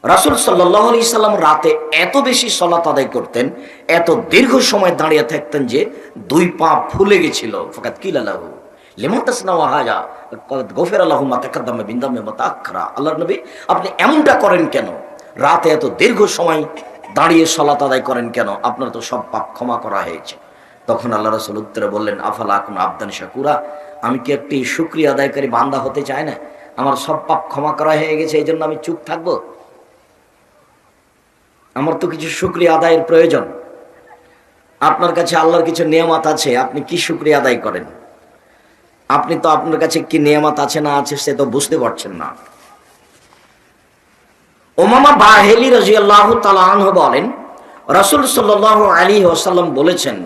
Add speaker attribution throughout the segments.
Speaker 1: রাসূল সাল্লাল্লাহু আলাইহি সাল্লাম রাতে এত বেশি সালাত আদায় করতেন, এত দীর্ঘ সময় দাঁড়িয়ে থাকতেন যে দুই পা ফুলে গেছিল। ফাকাত কিলা লাহু লিমা তাসনাউ হাযা গফিরা লাহু মা তাকাদ্দামা মিন যামবি ওয়া তাআখারা। আল্লাহর নবী, আপনি এমনটা করেন কেন? রাতে এত দীর্ঘ সময় দাঁড়িয়ে সালাত আদায় করেন কেন? আপনার তো সব পাপ ক্ষমা করা হয়েছে। তখন আল্লাহ রাসূল উত্তরে বললেন, আফালা আকুনু আবদান শাকুরা, আমি কি একটি শুকরিয়া আদায়কারী বান্দা হতে চাই না? আমার সব পাপ ক্ষমা করা হয়ে গেছে, এই জন্য আমি চুপ থাকবো? আমার তো কিছু শুকরিয়া আদায়ের প্রয়োজন। আপনার কাছে আল্লাহর কিছু নিয়ামত আছে, আপনি কি শুকরিয়া আদায় করেন? আপনি তো আপনার কাছে কি নিয়ামত আছে না আছে সে তো বুঝতে পারছেন না। উমামা বাহিলি রাদিয়াল্লাহু তাআলা আনহু বলেন, রাসূল সাল্লাল্লাহু আলাইহি ওয়াসাল্লাম বলেছেন,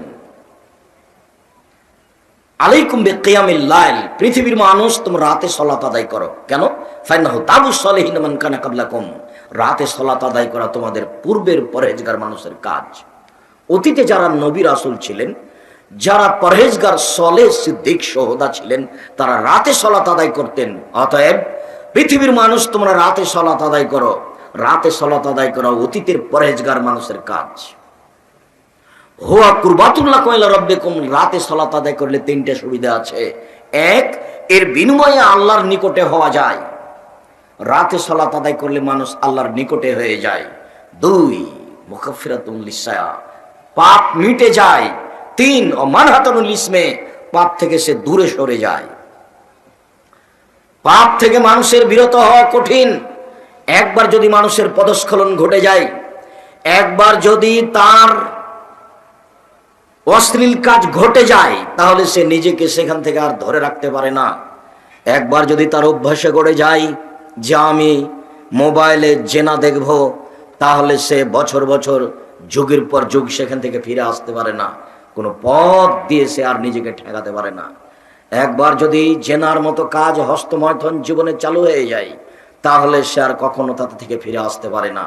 Speaker 1: আলাইকুম বিকিয়ামিল লাইল, পৃথিবীর মানুষ তোমরা রাতে সালাত আদায় করো। কেন? ফাইনাহু দাবুস সালিহিন মান কানা ক্বাবলাকুম, রাতে সালাত আদায় করা তোমাদের পূর্বের পরহেজগার মানুষের কাজ। অতীতে যারা নবী রাসূল ছিলেন, যারা পরহেজগার সালেহ সিদ্দিক শুহাদা ছিলেন, তারা রাতে সালাত আদায় করতেন। অতএব পৃথিবীর মানুষ তোমরা রাতে সালাত আদায় করো। রাতে সালাত আদায় করা অতীতের পরহেজগার মানুষের কাজ। হুয়া কুরবাতুল্লাহ ইলা রাব্বিকুম, রাতে সালাত আদায় করলে তিনটা সুবিধা আছে। এক, এর বিনিময়ে আল্লাহর নিকটে হওয়া যায়। রাতে সালাত আদায় করলে মানুষ আল্লাহর নিকটে হয়ে যায়। দুই, মুকাফফিরাতুল লিসায়া, পাপ মিটে যায়। তিন, ও মানহাতুল ইসমে, পাপ থেকে সে দূরে সরে যায়। পাপ থেকে মানুষের বিরত হওয়া কঠিন। একবার যদি মানুষের পদস্খলন ঘটে যায়, একবার যদি তার অশ্লীল কাজ ঘটে যায়, তাহলে সে নিজেকে সেখান থেকে আর ধরে রাখতে পারে না। একবার যদি তার অভ্যাসে গড়ে যায় যে আমি মোবাইলে জেনা দেখব, তাহলে সে বছর বছর যুগের পর যুগ সেখান থেকে ফিরে আসতে পারে না। কোনো পথ দিয়ে সে আর নিজেকে ঠেকাতে পারে না। একবার যদি জেনার মতো কাজ হস্তমৈথুন জীবনে চালু হয়ে যায়, তাহলে সে আর কখনো তাতে থেকে ফিরে আসতে পারে না।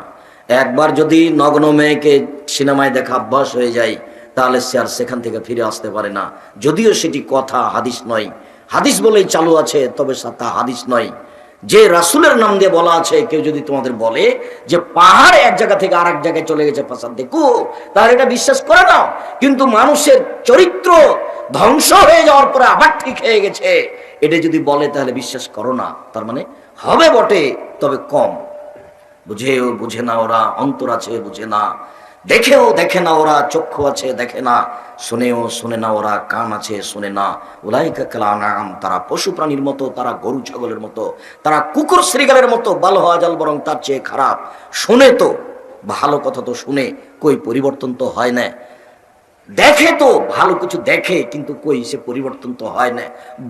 Speaker 1: একবার যদি নগ্ন মেয়েকে সিনেমায় দেখা অভ্যাস হয়ে যায়, তাহলে সে আর সেখান থেকে ফিরে আসতে পারে না। যদিও সেটি কথা, হাদিস নয়। হাদিস বলেই চালু আছে, তবে তা হাদিস নয়। যে রাসূলের নাম দিয়ে বলা আছে, কেউ যদি তোমাদের বলে যে পাহাড় এক জায়গা থেকে আরেক জায়গায় চলে গেছে ফাসাদ দেখো, তাহলে এটা বিশ্বাস করে নাও। কিন্তু মানুষের চরিত্র ধ্বংস হয়ে যাওয়ার পরে আবার ঠিক হয়ে গেছে, এটা যদি বলে তাহলে বিশ্বাস করো না। তার মানে হবে বটে, তবে কম। বুঝেও বুঝে না ওরা, অন্তর আছে বুঝে না। দেখেও দেখে না ওরা, চক্ষু আছে দেখে না। শুনেও শুনে না ওরা, কান আছে শুনে না। উলাইকা কাল আনআম, তারা পশু প্রাণীর মতো, তারা গরু ছাগলের মতো, তারা কুকুর শ্রীগালের মতো। বাল হাজাল, বরং তার চেয়ে খারাপ। শুনে তো ভালো কথা তো শুনে, কই পরিবর্তন তো হয় না। দেখে তো ভালো কিছু দেখে, কিন্তু কই সে পরিবর্তন তো হয় না।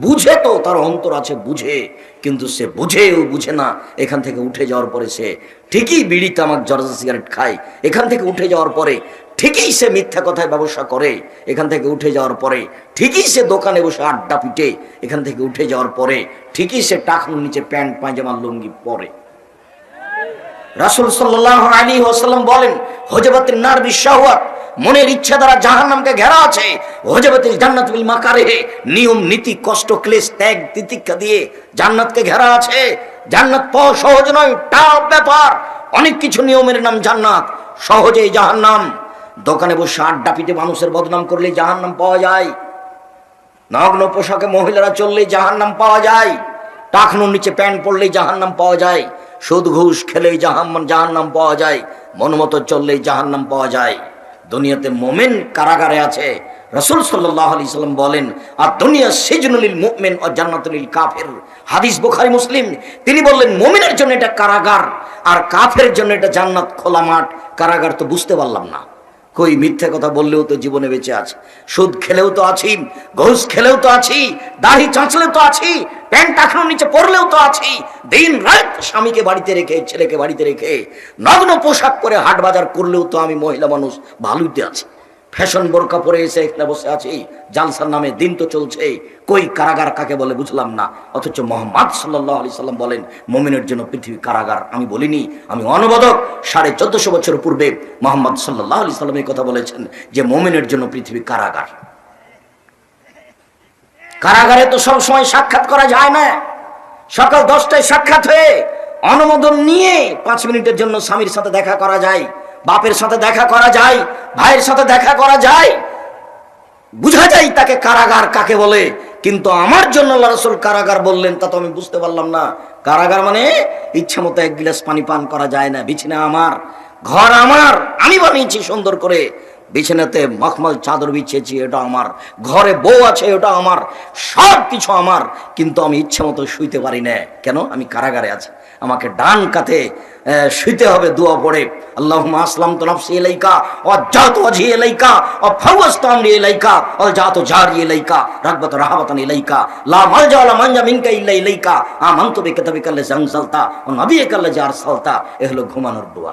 Speaker 1: বুঝে তো, তার অন্তর আছে বুঝে, কিন্তু সে বুঝেও বুঝে না। এখান থেকে উঠে যাওয়ার পরে সে ঠিকই বিড়ি তামাক জর্দা সিগারেট খায়। এখান থেকে উঠে যাওয়ার পরে ঠিকই সে মিথ্যা কথায় ব্যবসা করে। এখান থেকে উঠে যাওয়ার পরে ঠিকই সে দোকানে বসে আড্ডা পিটে। এখান থেকে উঠে যাওয়ার পরে ঠিকই সে টাকনুর নিচে প্যান্ট পায়জামা লুঙ্গি পরে। রাসূল সাল্লাল্লাহু আলাইহি ওয়াসাল্লাম বলেন, হুজবাতিন নার বিশাওয়াত, মনের ইচ্ছা দ্বারা জাহান্নামকে ঘেরা আছে। হুজবাতিল জান্নাত বিল মাকারিহ, নিয়ম নীতি কষ্ট ক্লেশ ত্যাগ তিতিক্ষা দিয়ে জান্নাতকে ঘেরা আছে। জান্নাত পাওয়া সহজ নয়, টাফ ব্যাপার। অনেক কিছু নিয়মের নাম জান্নাত, সহজেই জাহান্নাম। দোকানে বসে আড্ডা পিটে মানুষের বদনাম করলে জাহান্নাম পাওয়া যায়। নগ্ন পোশাকে মহিলারা চললেই জাহান্নাম পাওয়া যায়। টাকনুর নিচে প্যান্ট পরলেই জাহান্নাম পাওয়া যায়। সুদ ঘুষ খেলেই জাহান্নাম পাওয়া যায়। মনমতো চললেই জাহান্নাম পাওয়া যায়। দুনিয়াতে মোমেন কারাগারে আছে। রাসূল সাল্লাল্লাহু আলাইহি সাল্লাম বলেন, আর দুনিয়া সিজনুল লিল মুমিন ওয়া জান্নাতুল লিল কাফির। হাদিস বুখারী মুসলিম। তিনি বললেন, মুমিনের জন্য এটা কারাগার, আর কাফেরের জন্য এটা জান্নাত, খোলা মাঠ। কারাগার তো বুঝতে পারলাম না। কই মিথ্যা কথা বললেও তো জীবনে বেঁচে আছে, সুদ খেলেও তো আছি, ঘুষ খেলেও তো আছি, দাড়ি চাঁচলেও তো আছি, প্যান্ট টাকনোর নিচে পড়লেও তো আছি। দিন রাত স্বামীকে বাড়িতে রেখে, ছেলেকে বাড়িতে রেখে, নগ্ন পোশাক পরে হাট বাজার করলেও তো আমি মহিলা মানুষ ভালোইতে আছি। ফ্যাশন বোরকা পরে এসে এখানে বসে আছি, জালসার নামে দিন তো চলছে। কই কারাগার কাকে বলে বুঝলাম না। অথচ মুহাম্মদ সাল্লাল্লাহু আলাইহি সাল্লাম বলেন, মুমিনের জন্য পৃথিবী কারাগার। আমি বলিনি, আমি অনবদক। 1450 বছর পূর্বে মুহাম্মদ সাল্লাল্লাহু আলাইহি সাল্লাম এই কথা বলেছেন যে মুমিনের জন্য পৃথিবী কারাগার। কারাগারে তো সব সময় সাক্ষাৎ করা যায় না। সকাল 10টায় সাক্ষাৎ হয়ে অনুমোদন নিয়ে 5 মিনিটের জন্য স্বামীর সাথে দেখা করা যায়, বাপের সাথে দেখা করা যায়, ভাইয়ের সাথে দেখা করা যায়, বুঝা যায় তাকে কারাগার কাকে বলে। কিন্তু আমার জন্য আল্লাহ রাসূল কারাগার বললেন, তা তো আমি বুঝতে পারলাম না। কারাগার মানে ইচ্ছা মতো 1 গ্লাস পানি পান করা যায় না। বিছানা আমার, ঘর আমার, আমি বানিয়েছি সুন্দর করে, বিছানাতে মখমল চাদর বিছিয়েছি, এটা আমার, ঘরে বউ আছে, ওটা আমার, সব কিছু আমার, কিন্তু আমি ইচ্ছা মতো শুইতে পারি না। কেন? আমি কারাগারে আছি। আমাকে ডান কাতে শুইতে হবে দোয়া পড়ে, আল্লাহুম্মা আসলামতু নাফসি ইলাইকা ওয়া জাতু ওয়াজহি ইলাইকা ওয়া ফাওয়াজতু আমরি ইলাইকা ওয়া জাতু জারি ইলাইকা রাগবাতান রাহাবাতান ইলাইকা লা মালজা ওয়া লা মানজা মিনকা ইল্লা ইলাইকা আমানতু বিকিতাবিকা আল্লাযী আনজালতা ওয়া নাবিয়্যিকা আল্লাযী আরসালতা। এ হলো ঘুমানোর দোয়া।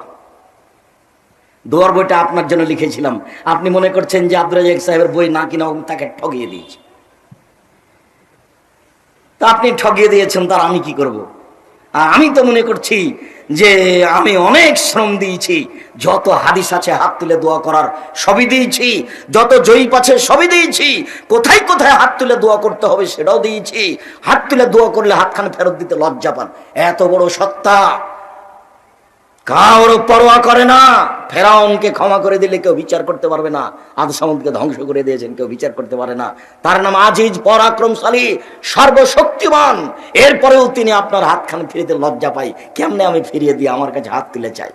Speaker 1: দোয়ার বইটা আপনার জন্য লিখেছিলাম। আপনি মনে করছেন যে আব্দুর রাজ্জাক সাহেবের বই না কিনা তাকে ঠগিয়ে দিয়েছি। তা আপনি ঠগিয়ে দিয়েছেন, তার আমি কি করব? আর আমি তো মনে করছি যে আমি অনেক শ্রম দিয়েছি, যত হাদিস আছে হাত তুলে দোয়া করার সবই দিয়েছি, যত জয়ীপ আছে সবই দিয়েছি, কোথায় কোথায় হাত তুলে দোয়া করতে হবে সেটাও দিয়েছি। হাত তুলে দোয়া করলে হাতখানে ফেরত দিতে লজ্জা পান। এত বড় সত্তা কারো পরোয়া করে না। ফেরাউনকে ক্ষমা করে দিলে কেউ বিচার করতে পারবে না, আদ সামুদকে ধ্বংস করে দিয়েছেন, কেউ বিচার করতে পারে না। তার নাম আজিজ, পরাক্রমশালী, সর্বশক্তিমান। এরপরেও তিনি আপনার হাতখানে ফিরিয়ে দিতে লজ্জা পাই। কেমনে আমি ফিরিয়ে দিই? আমার কাছে হাত তুলে চাই।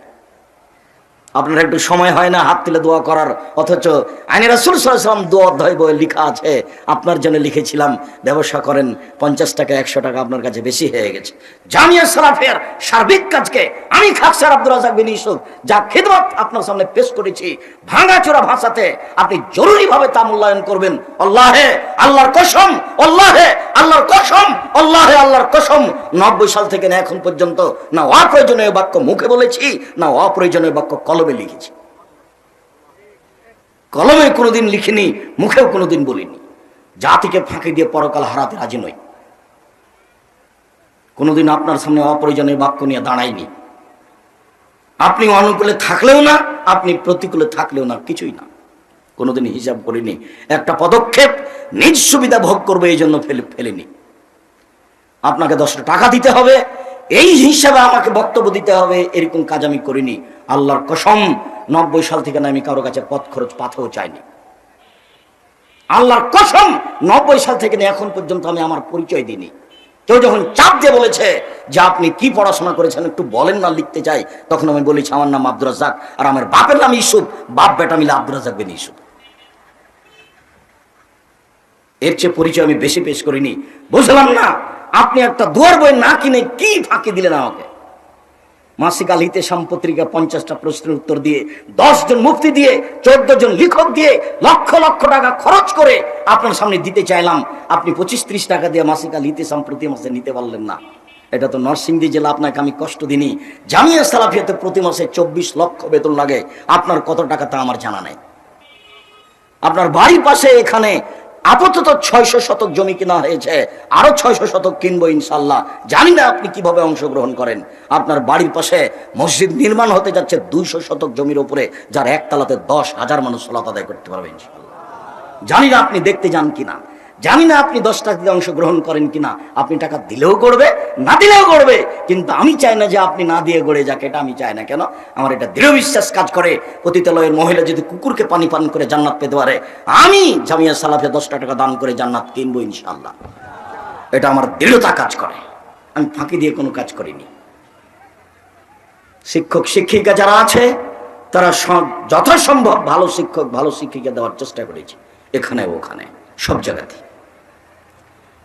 Speaker 1: আপনার একটু সময় হয় না হাত তুলে দোয়া করার, অথচ আইনে রাসূল সাল্লাল্লাহু আলাইহি ওয়াসাল্লাম দোয়া অধ্যায় বইয়ে লেখা আছে। আপনার জন্য লিখেছিলাম, ব্যবসা করেন, 50 টাকা 100 টাকা আপনার কাছে বেশি হয়ে গেছে। জামিয়া সালাফের সার্বিক কাজকে আমি খাক স্যার আব্দুর রাজ্জাক বিন ইউসুফ যা খিদমত আপনার সামনে পেশ করেছি, ভাঙাচোরা ভাষাতে আপনি জরুরিভাবে তা মূল্যায়ন করবেন। আল্লাহে, আল্লাহর কসম, আল্লাহে, আল্লাহর কসম, আল্লাহে, আল্লাহর কসম, 90 সাল থেকে না এখন পর্যন্ত না অপ্রয়োজনীয় বাক্য মুখে বলেছি, না অপ্রয়োজনীয় বাক্য কলমে লিখেছি। কলমে কোনোদিন লিখিনি, মুখেও কোনোদিন বলিনি। জাতিকে ফাঁকি দিয়ে পরকাল হারাতে রাজি নই। কোনোদিন আপনার সামনে অপ্রয়োজনীয় বাক্য নিয়ে দাঁড়াইনি। আপনি অনুকূলে থাকলেও না, আপনি প্রতিকূলে থাকলেও না, কিছুই না। কোনোদিন হিসাব করিনি। একটা পদক্ষেপ নিজ সুবিধা ভোগ করবে এই জন্য ফেলিনি। আপনাকে 10 টাকা দিতে হবে এই হিসাবে আমাকে বক্তব্য দিতে হবে, এরকম কাজ আমি করিনি। আল্লাহর কসম, 90 সাল থেকে না আমি কারো কাছে পথ খরচ পাথেও চাইনি। আল্লাহর কসম, 90 সাল থেকে না এখন পর্যন্ত আমি আমার পরিচয় দিইনি। কেউ যখন চাপ দিয়ে বলেছে যে আপনি কি পড়াশোনা করেছেন একটু বলেন না, লিখতে চাই, তখন আমি বলেছি আমার নাম আব্দুর রাজ্জাক, আর আমার বাপের নাম ইউসুফ, বাপ বেটা মিলে আব্দুর রাজ্জাক বিন ইউসুফ। এর চেয়ে পরিচয় আমি বেশি পেশ করিনি। বুঝলাম না আপনি একটা দুয়ার বই না কিনে কি ফাঁকি দিলেন আমাকে। মাসিক আল হিতেশাম পত্রিকা 50টা প্রশ্নের উত্তর দিয়ে, 10 জন মুফতি দিয়ে, 14 জন লেখক দিয়ে, লক্ষ লক্ষ টাকা খরচ করে আপনার সামনে দিতে চাইলাম। আপনি 25-30 টাকা দিয়ে মাসিক আল হিতেশাম প্রতি মাসে নিতে পারলেন না। এটা তো নরসিংদী জেলা, আপনাকে আমি কষ্ট দিইনি। জামিয়া সালাফিয়াতে প্রতি মাসে 24 লক্ষ বেতন লাগে, আপনার কত টাকা তা আমার জানা নাই। আপনার বাড়ির পাশে এখানে আপাতত 600 শতক জমি কিনা হয়েছে, আরো 600 শতক কিনবো ইনশাল্লাহ। জানি না আপনি কিভাবে অংশগ্রহণ করেন। আপনার বাড়ির পাশে মসজিদ নির্মাণ হতে যাচ্ছে 200 শতক জমির উপরে, যার একতলাতে 10,000 মানুষ সালাত আদায় করতে পারবে ইনশাল্লাহ। জানি না আপনি দেখতে যান কিনা, জানি না আপনি 10 টাকা দিয়ে অংশগ্রহণ করেন কিনা। আপনি টাকা দিলেও করবে, না দিলেও করবে, কিন্তু আমি চাই না যে আপনি না দিয়ে গড়ে যাক, এটা আমি চাই না। কেন? আমার এটা দৃঢ় বিশ্বাস কাজ করে, পতিতালয়ের মহিলা যদি কুকুরকে পানি পান করে জান্নাত পেতে পারে, আমি জামিয়া সালাফে 10 টাকা দান করে জান্নাত কিনবো ইনশাআল্লাহ। এটা আমার দৃঢ়তা কাজ করে। আমি ফাঁকি দিয়ে কোনো কাজ করিনি। শিক্ষক শিক্ষিকা যারা আছে তারা যথাসম্ভব ভালো শিক্ষক ভালো শিক্ষিকা দেওয়ার চেষ্টা করেছি, এখানে ওখানে সব জায়গাতে।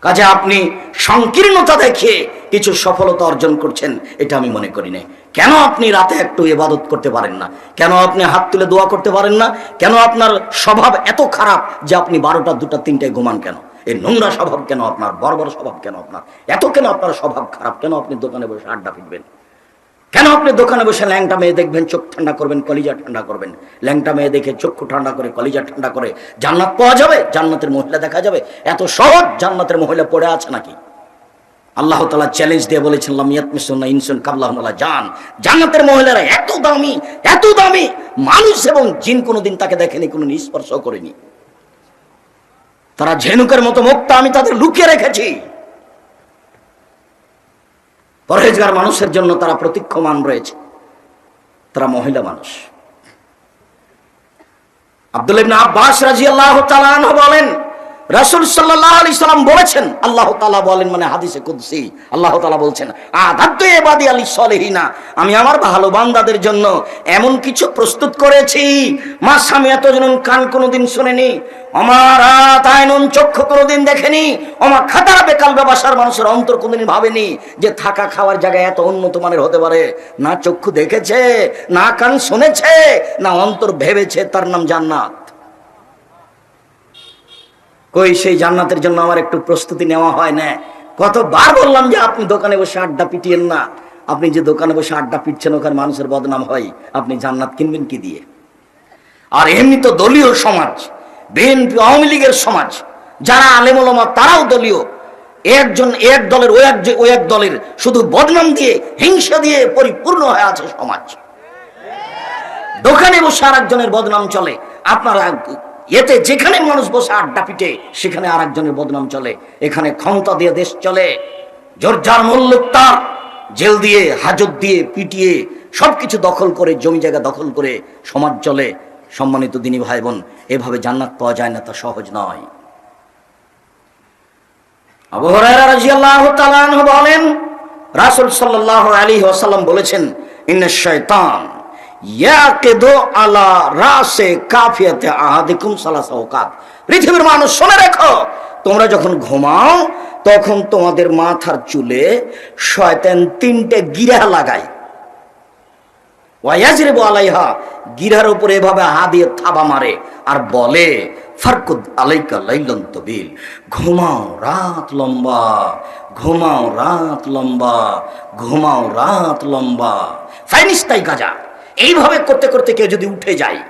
Speaker 1: কাজে আপনি সংকীর্ণতা দেখে কিছু সফলতা অর্জন করছেন এটা আমি মনে করি না। কেন আপনি রাতে একটু ইবাদত করতে পারেন না? কেন আপনি হাত তুলে দোয়া করতে পারেন না? কেন আপনার স্বভাব এত খারাপ যে আপনি 12টা 2টা 3টায় ঘুমান? কেন এই নোংরা স্বভাব? কেন আপনার বর্বর স্বভাব? কেন আপনার এত, কেন আপনার স্বভাব খারাপ? কেন আপনি দোকানে বসে আড্ডা পিটবেন? কেন আপনি দোকানে বসে ল্যাংটা মেয়ে দেখবেন, চোখ ঠান্ডা করবেন, কলিজা ঠান্ডা করবেন? ল্যাংটা মেয়ে দেখে চক্ষু ঠান্ডা করে, কলিজা ঠান্ডা করে জান্নাত পাওয়া যাবে? জান্নাতের মহিলা দেখা যাবে? এত সহজ জান্নাতের মহিলা পড়ে আছে নাকি? আল্লাহ তাআলা চ্যালেঞ্জ দিয়ে বলেছেন, লাম ইয়াতমিসুন্না ইনসুন কাবলাহুম ওয়ালা জান। জান্নাতের মহিলারা এত দামি, এত দামি, মানুষ এবং জিন কোনোদিন তাকে দেখেনি, কোনো স্পর্শ করেনি। তারা ঝিনুকের মতো মুক্তা, আমি তাদের লুকিয়ে রেখেছি। পরহেজগার মানুষের জন্য তারা প্রতীক্ষমান রয়েছে, তারা মহিলা মানুষ। আব্দুল্লাহ ইবনে আব্বাস রাদিয়াল্লাহু তাআলা আনহু বলেন, রাসূল সাল্লাল্লাহু আলাইহি সাল্লাম বলেছেন, আল্লাহ তাআলা বলেন, মানে হাদিসে কুদসি আল্লাহ তাআলা বলছেন, আদাতু ইবাদি আলিস সলিহিনা, আমি আমার ভালো বান্দাদের জন্য এমন কিছু প্রস্তুত করেছি, মা সামিয়াত জুনুন, কান কোনোদিন শুনেনি, আমার আতায়নুন, চক্ষু কোনোদিন দেখেনি, আমার খাতারা বেকাল ব্যবসার মানুষের অন্তর কোনোদিন ভাবেনি যে থাকা খাওয়ার জায়গায় এত উন্নত মানের হতে পারে। না চক্ষু দেখেছে, না কান শুনেছে, না অন্তর ভেবেছে তার নাম জান্নাত। কই সেই জান্নাতের জন্য আমার একটু প্রস্তুতি নেওয়া হয় না? কতবার বললাম যে আপনি দোকানে বসে আড্ডা পিটিয়েন না। আপনি যে দোকানে বসে আড্ডা পিটছেন ওখানে মানুষের বদনাম হয়, আপনি জান্নাত কিনবেন কি দিয়ে? আর এমনি তো দলীয় সমাজ, বিএনপি আওয়ামী লীগের সমাজ, যারা আলেম ওলামা তারাও দলীয়, একজন এক দলের ওই এক দলের শুধু বদনাম দিয়ে, হিংসা দিয়ে পরিপূর্ণ হয়ে আছে সমাজ। দোকানে বসে আর একজনের বদনাম চলে, আপনারা এতে যেখানে মানুষ বসে আড্ডা পিটে সেখানে আর একজনের বদনাম চলে। এখানে ক্ষমতা দিয়ে দেশ চলে, জোরজার মূল্যক তার, জেল দিয়ে, হাজত দিয়ে, পিটিয়ে সবকিছু দখল করে, জমি জায়গা দখল করে সমাজ চলে। সম্মানিত দিনী ভাই বোন, এভাবে জান্নাত পাওয়া যায় না, তা সহজ নয়। আবু হুরায়রা রাদিয়াল্লাহু তাআলা আনহু বলেন, রাসূল সাল্লাল্লাহু আলাইহি ওয়াসাল্লাম বলেছেন, ইন্নাশ শাইতান ইয়াকিদু আলা রাসে কাফিয়াতে আহাদিকুম সালাসা ওয়াকাত। পৃথিবীর মানুষ শুনে রাখো, তোমরা যখন ঘুমাও তখন তোমাদের মাথার চুলে শয়তান 3টে গিরা লাগায়। ওয়ায়াজরিবু আলাইহা, গিরার উপরে এভাবে হাত দিয়ে থাবা মারে আর বলে, ফারকুদ আলাইকা লাইলান তাবিল, ঘুমাও রাত লম্বা, ঘুমাও রাত লম্বা, ঘুমাও রাত লম্বা। ফাইনিস্তাই গাজা। এইভাবে করতে করতে কেউ যদি উঠে যায়,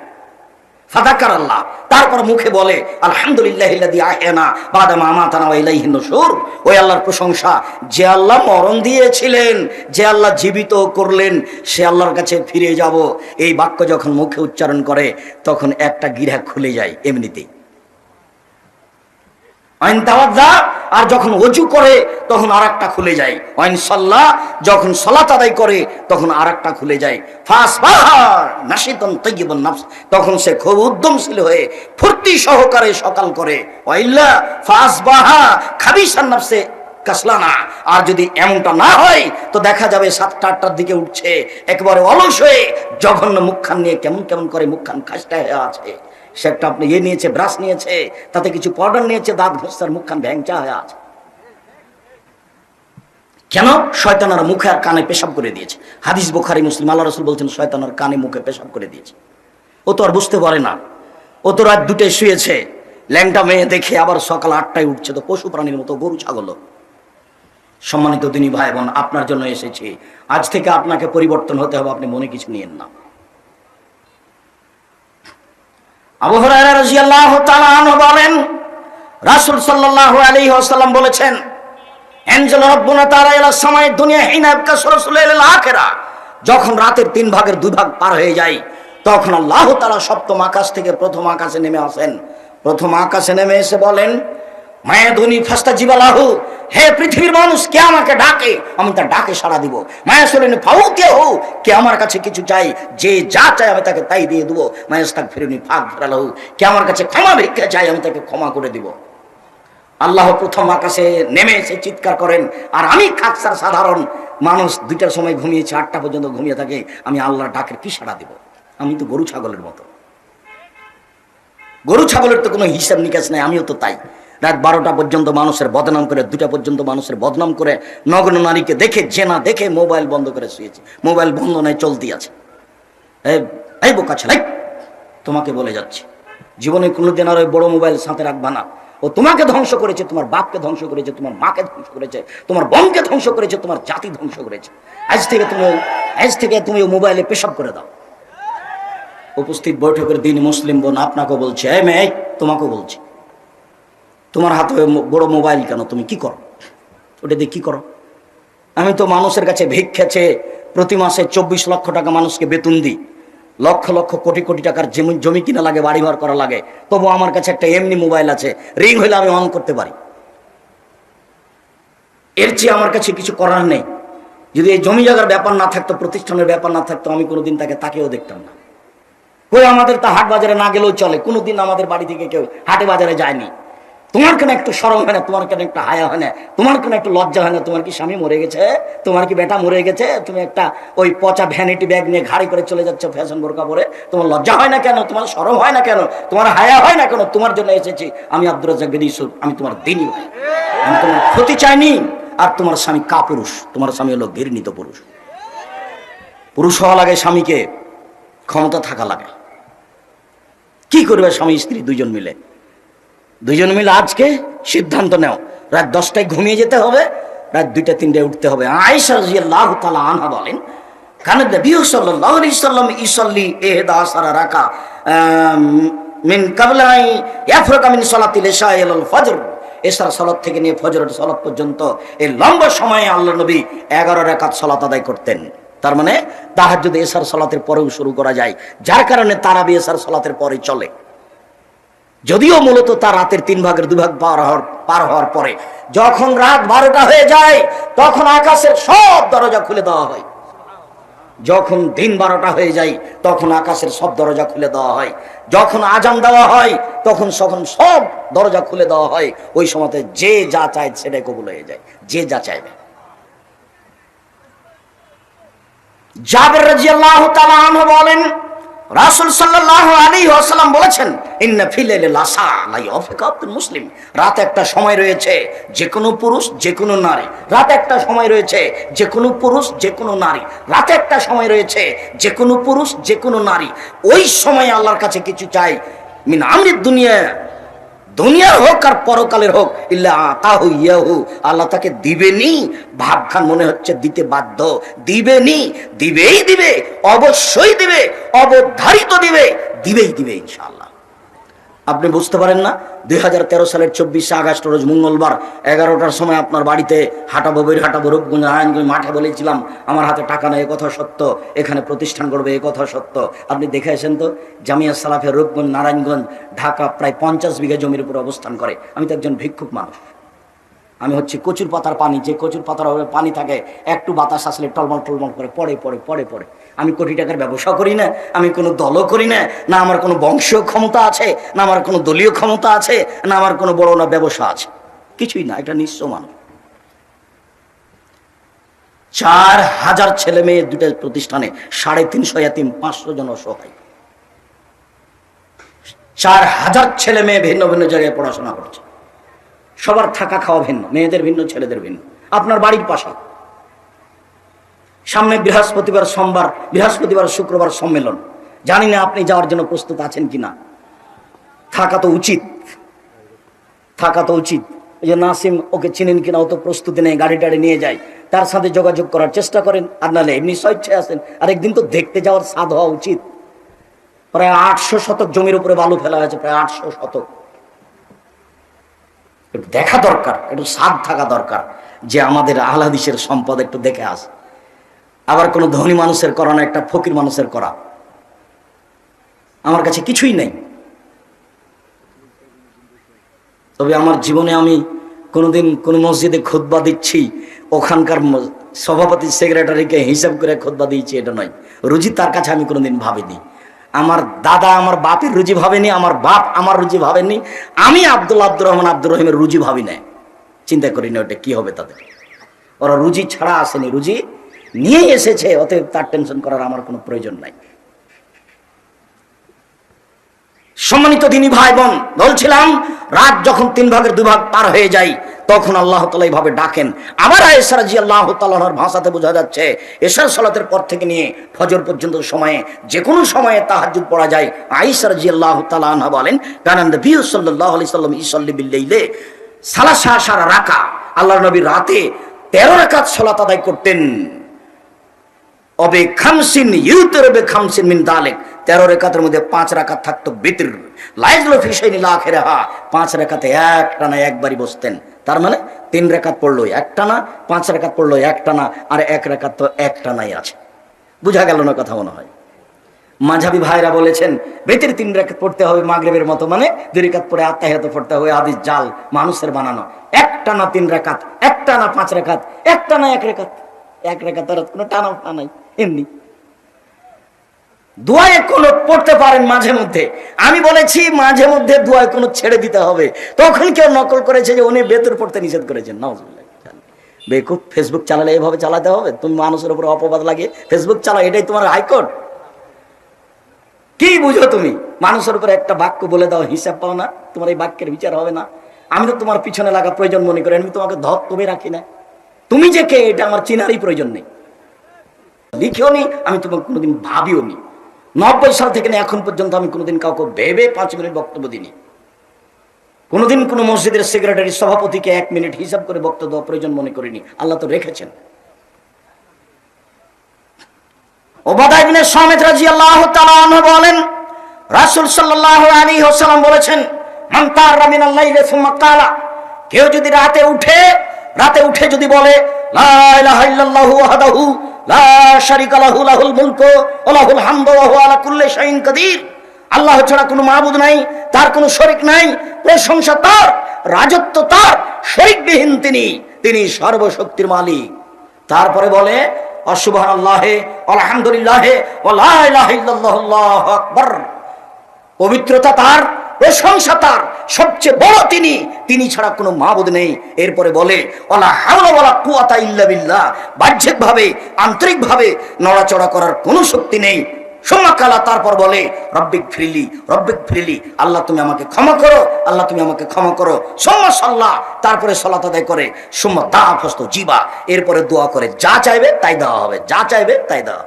Speaker 1: ফাদাকার আল্লাহ, তারপর মুখে বলে আলহামদুলিল্লাহিল্লাযী আহয়ানা বাদা মা আমাতানা ওয়া ইলাইহিন নুশুর, ওই আল্লাহর প্রশংসা যে আল্লাহ মরণ দিয়েছিলেন, যে আল্লাহ জীবিত করলেন, সে আল্লাহর কাছে ফিরে যাব। এই বাক্য যখন মুখে উচ্চারণ করে তখন একটা গিরা খুলে যায় এমনিতেই। আইন তাওয়াজ্জা, আর যখন ওযু করে তখন আরেকটা খুলে যায়। আইন সাল্লাহ, যখন সালাত আদায় করে তখন আরেকটা খুলে যায়। ফাসবাহা নাশিতান তাইয়িবান নাফস, তখন সে খুব উদ্যমশীল হয়ে ফুর্তি সহকারে সকাল করে। ওয়াইল্লা ফাসবাহা খাবিসান নাফসে কাসলানা, আর যদি এমনটা না হয় তো দেখা যাবে 7টা-8টার দিকে উঠছে একেবারে অলস হয়ে, জঘন্য মুখখান নিয়ে কেমন কেমন করে, মুখখান খাসটা হয়ে আছে। সে একটা আপনি নিয়েছে, ব্রাশ নিয়েছে, তাতে কিছু পাউডার নিয়েছে, দাঁত ঘষার, মুখখান ভ্যাংচা হয়ে আছে। কেন? শয়তানার মুখে আর কানে পেশাব করে দিয়েছে। হাদিস বুখারী মুসলিম, আল্লাহ রাসূল বলছেন শয়তানার কানে মুখে পেশাব করে দিয়েছে। ও তো আর বুঝতে পারে না, ও তো রাত 2টায় শুয়েছে, ল্যাংটা মেয়ে দেখে আবার সকাল 8টায় উঠছে, তো পশু প্রাণীর মতো, গরু ছাগল। সম্মানিত দিনী ভাই বোন, আপনার জন্য এসেছি, আজ থেকে আপনাকে পরিবর্তন হতে হবে, আপনি মনে কিছু নিয়েন না। আবু হুরায়রা রাদিয়াল্লাহু তাআলা আনহু বলেন, রাসূল সাল্লাল্লাহু আলাইহি ওয়াসাল্লাম বলেছেন, আনজালা রাব্বুনা তাআলা ইলা সামাই দুনিয়া হিনা ইয়াবকা রাসূলুল আখিরা, যখন রাতের 3 ভাগের 2 ভাগ পার হয়ে যায় তখন আল্লাহ তাআলা সপ্তম আকাশ থেকে প্রথম আকাশে নেমে আসেন। প্রথম আকাশে নেমে এসে বলেন, মায়াদুনি ফাস্তাজিবালাহু, হে পৃথিবীর মানুষ, কে আমাকে ডাকে আমি তার ডাকে সাড়া দিব। মায়াসুলিন ফাউতিয়াহু, কে আমার কাছে কিছু চাই, যে যা চাই আমি তাকে তাই দিয়ে দেবো। মায়াস্তাগফিরুনি ফাগফিরালাহু, কে আমার কাছে ক্ষমা ভিক্ষা চাই আমি তাকে ক্ষমা করে দিব। আল্লাহ প্রথম আকাশে নেমে এসে চিৎকার করেন, আর আমি খাকসার সাধারণ মানুষ, 2টার সময় ঘুমিয়েছি, 8টা পর্যন্ত ঘুমিয়ে থাকে, আমি আল্লাহর ডাকের কি সাড়া দিব? আমি তো গরু ছাগলের মতো। গরু ছাগলের তো কোনো হিসাব নিকাশ নাই, আমিও তো তাই। রাত 12টা পর্যন্ত মানুষের বদনাম করে, 2টা পর্যন্ত মানুষের বদনাম করে, নগ্ন নারীকে দেখে, জেনা দেখে মোবাইল বন্ধ করে শুয়েছে। মোবাইল বন্ধ নয়, চলতি আছে। এই বোকা ছেলে, তোমাকে বলে যাচ্ছে, জীবনে কোনোদিন আর ওই বড় মোবাইল সাথে রাখবা না। ও তোমাকে ধ্বংস করেছে, তোমার বাপকে ধ্বংস করেছে, তোমার মাকে ধ্বংস করেছে, তোমার বোনকে ধ্বংস করেছে, তোমার জাতি ধ্বংস করেছে। আজ থেকে তুমি ও মোবাইলে পেশাব করে দাও। উপস্থিত বৈঠকের দিন মুসলিম বোন আপনাকে বলছে, এই মেয়ে, তোমাকেও বলছে, তোমার হাতে বড় মোবাইল কেন? তুমি কি করো? ওটা দিয়ে কি করো? আমি তো মানুষের কাছে ভিক্ষা চেয়ে প্রতি মাসে 24 লক্ষ টাকা মানুষকে বেতন দিই, লক্ষ লক্ষ কোটি কোটি টাকার জমি কিনা লাগে, বাড়ি ঘর করা লাগে, তবু আমার কাছে একটা এমনি মোবাইল আছে, রিং হইলে আমি অন করতে পারি। এর চেয়ে আমার কাছে কিছু করার নেই। যদি এই জমি জায়গার ব্যাপার না থাকতো, প্রতিষ্ঠানের ব্যাপার না থাকতো, আমি কোনোদিন তাকে তাকেও দেখতাম না। কই আমাদের তা হাট বাজারে না গেলেও চলে, কোনোদিন আমাদের বাড়ি থেকে কেউ হাটে বাজারে যায়নি। তোমার কেন একটু শরম হয় না? তোমার কেন একটা হায়া হয় না? তোমার কেন একটু লজ্জা হয় না? তোমার কি স্বামী মরে গেছে? তোমার কি বেটা মরে গেছে? তুমি একটা ওই পচা ভ্যানিটি ব্যাগ নিয়ে ঘাড়ি করে চলে যাচ্ছ ফ্যাশন বোরকা পরে। তোমার লজ্জা হয় না কেন? তোমার শরম হয় না কেন? তোমার হায়া হয় না কেন? তোমার জন্য এসেছি আমি আব্দুর রাজ্জাক বিন ইউসুফ, আমি তোমার দিনী ভাই, আমি তোমার ক্ষতি চাইনি। আর তোমার স্বামী কাপুরুষ, তোমার স্বামী হলো ঘৃণিত পুরুষ। পুরুষ হওয়া লাগে স্বামীকে, ক্ষমতা থাকা লাগে। কি করবে স্বামী স্ত্রী দুইজন মিলে? দুইজন মিলে আজকে সিদ্ধান্ত নাও, রাত 10টায় ঘুমিয়ে যেতে হবে, রাত 2টা-3টায় উঠতে হবে। আয়েশা রাদিয়াল্লাহু তাআলা আনহা বলেন, কানা নবী সাল্লাল্লাহু আলাইহি সাল্লাম ইসাল্লি 11 রাকা মিন ক্বাবলা ইয়াফরাকা মিন সালাতিল ইশা ইলাল ফজর। এশার সালাত থেকে নিয়ে ফজরের সালাত পর্যন্ত এই লম্বা সময়ে আল্লাহর নবী 11 রাকাত সালাত আদায় করতেন। তার মানে তাহাজ্জুদ এশার সালাতের পরেও শুরু করা যায়, যার কারণে তারাবি এশার সালাতের পরে চলে। যদিও মূলত তার রাতের 3 ভাগের 2 ভাগ পার হওয়ার পরে যখন রাত 12টা হয়ে যায় তখন আকাশের সব দরজা খুলে দেওয়া হয়। যখন দিন 12টা হয়ে যায় তখন আকাশের সব দরজা খুলে দেওয়া হয়। যখন আজান দেওয়া হয় তখন সব দরজা খুলে দেওয়া হয়। ওই সময়তে যে যা চায় সেটাই কবুল হয়ে যায়, যে যা চাইবে। জাবের রাদিয়াল্লাহু তাআলা আনহু বলেন, রাসূল সাল্লাল্লাহু আলাইহি ওয়াসাল্লাম বলেছেন, ইন্না ফিল লাইলি লাসা লা ইয়াফিকা আব্দুল মুসলিম। রাত একটা সময় রয়েছে যে কোনো পুরুষ যে কোনো নারী, রাত একটা সময় রয়েছে যে কোনো পুরুষ যে কোনো নারী, রাত একটা সময় রয়েছে যে কোনো পুরুষ যে কোনো নারী ওই সময় আল্লাহর কাছে কিছু চাই, মিন আমরিদ দুনিয়া, দুনিয়ার হোক আর পরকালের হোক, ইল্লা আতাহু ইয়াহু, আল্লাহ তাকে দিবেনি। ভাবখান মনে হচ্ছে দিতে বাধ্য, দিবেনি, দিবেই দিবে, অবশ্যই দিবে, অবধারিত দিবে, দিবেই দিবে ইনশাআল্লাহ। আপনি বুঝতে পারেন না, 2013 সালের 24শে আগস্ট রোজ মঙ্গলবার 11টার সময় আপনার বাড়িতে হাঁটাবো, বৈরহাটা রূপগঞ্জ নারায়ণগঞ্জ মাঠে বলেছিলাম আমার হাতে টাকা নেই, এ কথা সত্য, এখানে প্রতিষ্ঠান করবে, এ কথা সত্য। আপনি দেখে আসেন তো, জামিয়া সালাফের রূপগঞ্জ নারায়ণগঞ্জ ঢাকা প্রায় 50 বিঘা জমির উপর অবস্থান করে। আমি তো একজন ভিক্ষুক মানুষ, আমি হচ্ছে কচুর পাতার পানি, যে কচুর পাতার পানি থাকে একটু বাতাস আসলে টলমল টলমল করে পড়ে। আমি কোটি টাকার ব্যবসা করি না, আমি কোনো দলও করি না, না আমার কোনো বংশীয় ক্ষমতা আছে, না আমার কোনো দলীয় ক্ষমতা আছে, না আমার কোনো বড় না ব্যবসা আছে, কিছুই না, এটা নিঃস্ব মানুষ। 4000 ছেলে মেয়ে 2টা প্রতিষ্ঠানে, 350 এতিম, 500 জন অসহায়। 4000 ছেলে মেয়ে ভিন্ন ভিন্ন জায়গায় পড়াশোনা করছে, সবার থাকা খাওয়া ভিন্ন, মেয়েদের ভিন্ন ছেলেদের ভিন্ন। আপনার বাড়ির পাশে সামনে বৃহস্পতিবার সোমবার, বৃহস্পতিবার শুক্রবার সম্মেলন, জানি না আপনি যাওয়ার জন্য প্রস্তুত আছেন কিনা। থাকা তো উচিত। এই যে নাসিম, ওকে চিনেন কিনা, ও তো প্রস্তুতি নেই, গাড়ি টাড়ি নিয়ে যায়, তার সাথে যোগাযোগ করার চেষ্টা করেন, আর নাহলে এমনি স্বেচ্ছায় আছেন। আর একদিন তো দেখতে যাওয়ার সাধ হওয়া উচিত। প্রায় 800 শতক জমির উপরে বালু ফেলা হয়েছে, প্রায় 800 শতক। একটু দেখা দরকার, একটু সাধ থাকা দরকার যে আমাদের আহলে হাদিসের সম্পদ একটু দেখে আস। আবার কোনো ধনী মানুষের করা না, একটা ফকির মানুষের করা। আমার কাছে কিছুই নেই, তবে আমার জীবনে আমি কোনোদিন কোন মসজিদে খুতবা দিচ্ছি, ওখানকার সভাপতি সেক্রেটারিকে হিসাব করে খুতবা দিয়েছি, এটা নয়। রুজি তার কাছে আমি কোনোদিন ভাবিনি। আমার দাদা আমার বাপের রুজি ভাবেনি, আমার বাপ আমার রুজি ভাবেনি, আমি আব্দুর রহিমের রুজি ভাবি না, চিন্তা করি না ওটা কি হবে তাদের। ওরা রুজি ছাড়া আসেনি, রুজি নিয়ে এসেছে, অতএব তার টেনশন করার আমার কোনো প্রয়োজন নাই। সম্মানিত দিনী ভাই বোন, বলছিলাম রাত যখন 3 ভাগের 2 ভাগ পার হয়ে যায় তখন আল্লাহ তাআলা এইভাবে ডাকেন। আবার আয়েশা রাদিয়াল্লাহু তাআলার ভাষাতে বোঝা যাচ্ছে এশার সালাতের পর থেকে নিয়ে ফজর পর্যন্ত সময়ে যে কোনো সময়ে তাহাজ্জুদ পড়া যায়। আয়েশা রাদিয়াল্লাহু তাআলা আনহা বলেন, কানা নবী সাল্লাল্লাহু আলাইহি সাল্লাম ইসাল্লি বিল লাইলি সালাসা রাকা, আল্লাহর নবী রাতে 13 রাকাত সালাত আদায় করতেন। অবে খামসিন ইউতরবে খামসিন মিন দালিক, 13 রাকাতের মধ্যে 5 রাকাত থাকতো বিতর, লাইজলু ফি শাইনিল আখিরাহা, 5 রাকাতে একটানা একবারই বসতেন। তার মানে 3 রাকাত পড়লো একটানা, 5 রাকাত পড়লো একটানা, আর 1 রাকাত তো একটানাই আছে। বুঝা গেল না কথা মনে হয়? মাঝহাবি ভাইরা বলেছেন বেতের 3 রাকাত পড়তে হবে মাগরিবের মতো, মানে 2 রাকাত পড়ে আত্তাহিয়াত পড়তে হবে, হাদিস জাল, মানুষের বানানো। একটানা 3 রাকাত, একটানা 5 রাকাত, একটানা 1 রাকাত, এক রাকাতের কোনো টানা নাই, এমনি দোয়ায় কোনো পড়তে পারেন মাঝে মধ্যে। আমি বলেছি মাঝে মধ্যে দোয়ায় কোনো ছেড়ে দিতে হবে, তখন কেউ নকল করেছে যে উনি বেতর পড়তে নিষেধ করেছেন। নাউজুবিল্লাহ। বেকুব, ফেসবুক চালালে এভাবে চালাতে হবে? তুমি মানুষের উপর অপবাদ লাগিয়ে ফেসবুক চালাও, এটাই তোমার হাইকোর্ট? কি বুঝো তুমি? মানুষের উপর একটা বাক্য বলে দাও, হিসাব পাও না, তোমার এই বাক্যের বিচার হবে না? আমি তো তোমার পিছনে লাগা প্রয়োজন মনে করি, আমি তোমাকে ধপ কবে রাখি না। তুমি যে কে এটা আমার চিনারই প্রয়োজন নেই, লিখেও নি, আমি তোমাকে কোনোদিন ভাবিও নি। 90 সাল থেকে এখন পর্যন্ত আমি কোনোদিন কাউকে ভেবে 5 মিনিট বক্তব্য দিইনি। কোনোদিন কোনো মসজিদের সেক্রেটারি সভাপতিকে 1 মিনিট হিসাব করে বক্তব্য দেওয়া প্রয়োজন মনে করিনি। আল্লাহ তো রেখেছেন। উবাদা ইবনে সামিত রাদিয়াল্লাহু তাআলা আনহু বলেন, রাসূল সাল্লাল্লাহু আলাইহি ওয়াসাল্লাম বলেছেন, মান তারা মিনাল লাইলি সুম্মা ক্বালা, কেউ যদি রাতে উঠে যদি বলে লা ইলাহা ইল্লাল্লাহু ওয়াহদাহু লা শারীকা লাহু লাহুল মুলকু ওয়া লাহুল হামদু ওয়া হুয়া আলা কুল্লি শাইইন কাদির, আল্লাহ ছাড়া কোনো মাবুদ নাই, তার কোনো শরীক নাই, প্রশংসা তার, রাজত্ব তার, শরীকবিহীন তিনি সর্বশক্তির মালিক। তারপরে বলে সুবহানাল্লাহি আলহামদুলিল্লাহি ওয়া লা ইলাহা ইল্লাল্লাহু আল্লাহু আকবার, পবিত্রতা তার, প্রশংসা তার, সবচেয়ে বড় তিনি ছাড়া কোনো মাবুদ নেই। এরপরে বলে ওয়ালা হাওলা ওয়ালা কুওয়াতা ইল্লা বিল্লাহ, বাহ্যিকভাবে আন্তরিকভাবে নড়াচড়া করার কোনো শক্তি নেই। সুম্মাকালা, তারপর বলে রব্বিক ফিরলি, আল্লাহ তুমি আমাকে ক্ষমা করো, আল্লাহ তুমি আমাকে ক্ষমা করো। সুম্মা সাল্লাহ, তারপরে সালাত আদায় করে। সুম্মা তাফাস্তু জিবা, এরপরে দোয়া করে, যা চাইবে তাই দেওয়া হবে, যা চাইবে তাই দেওয়া।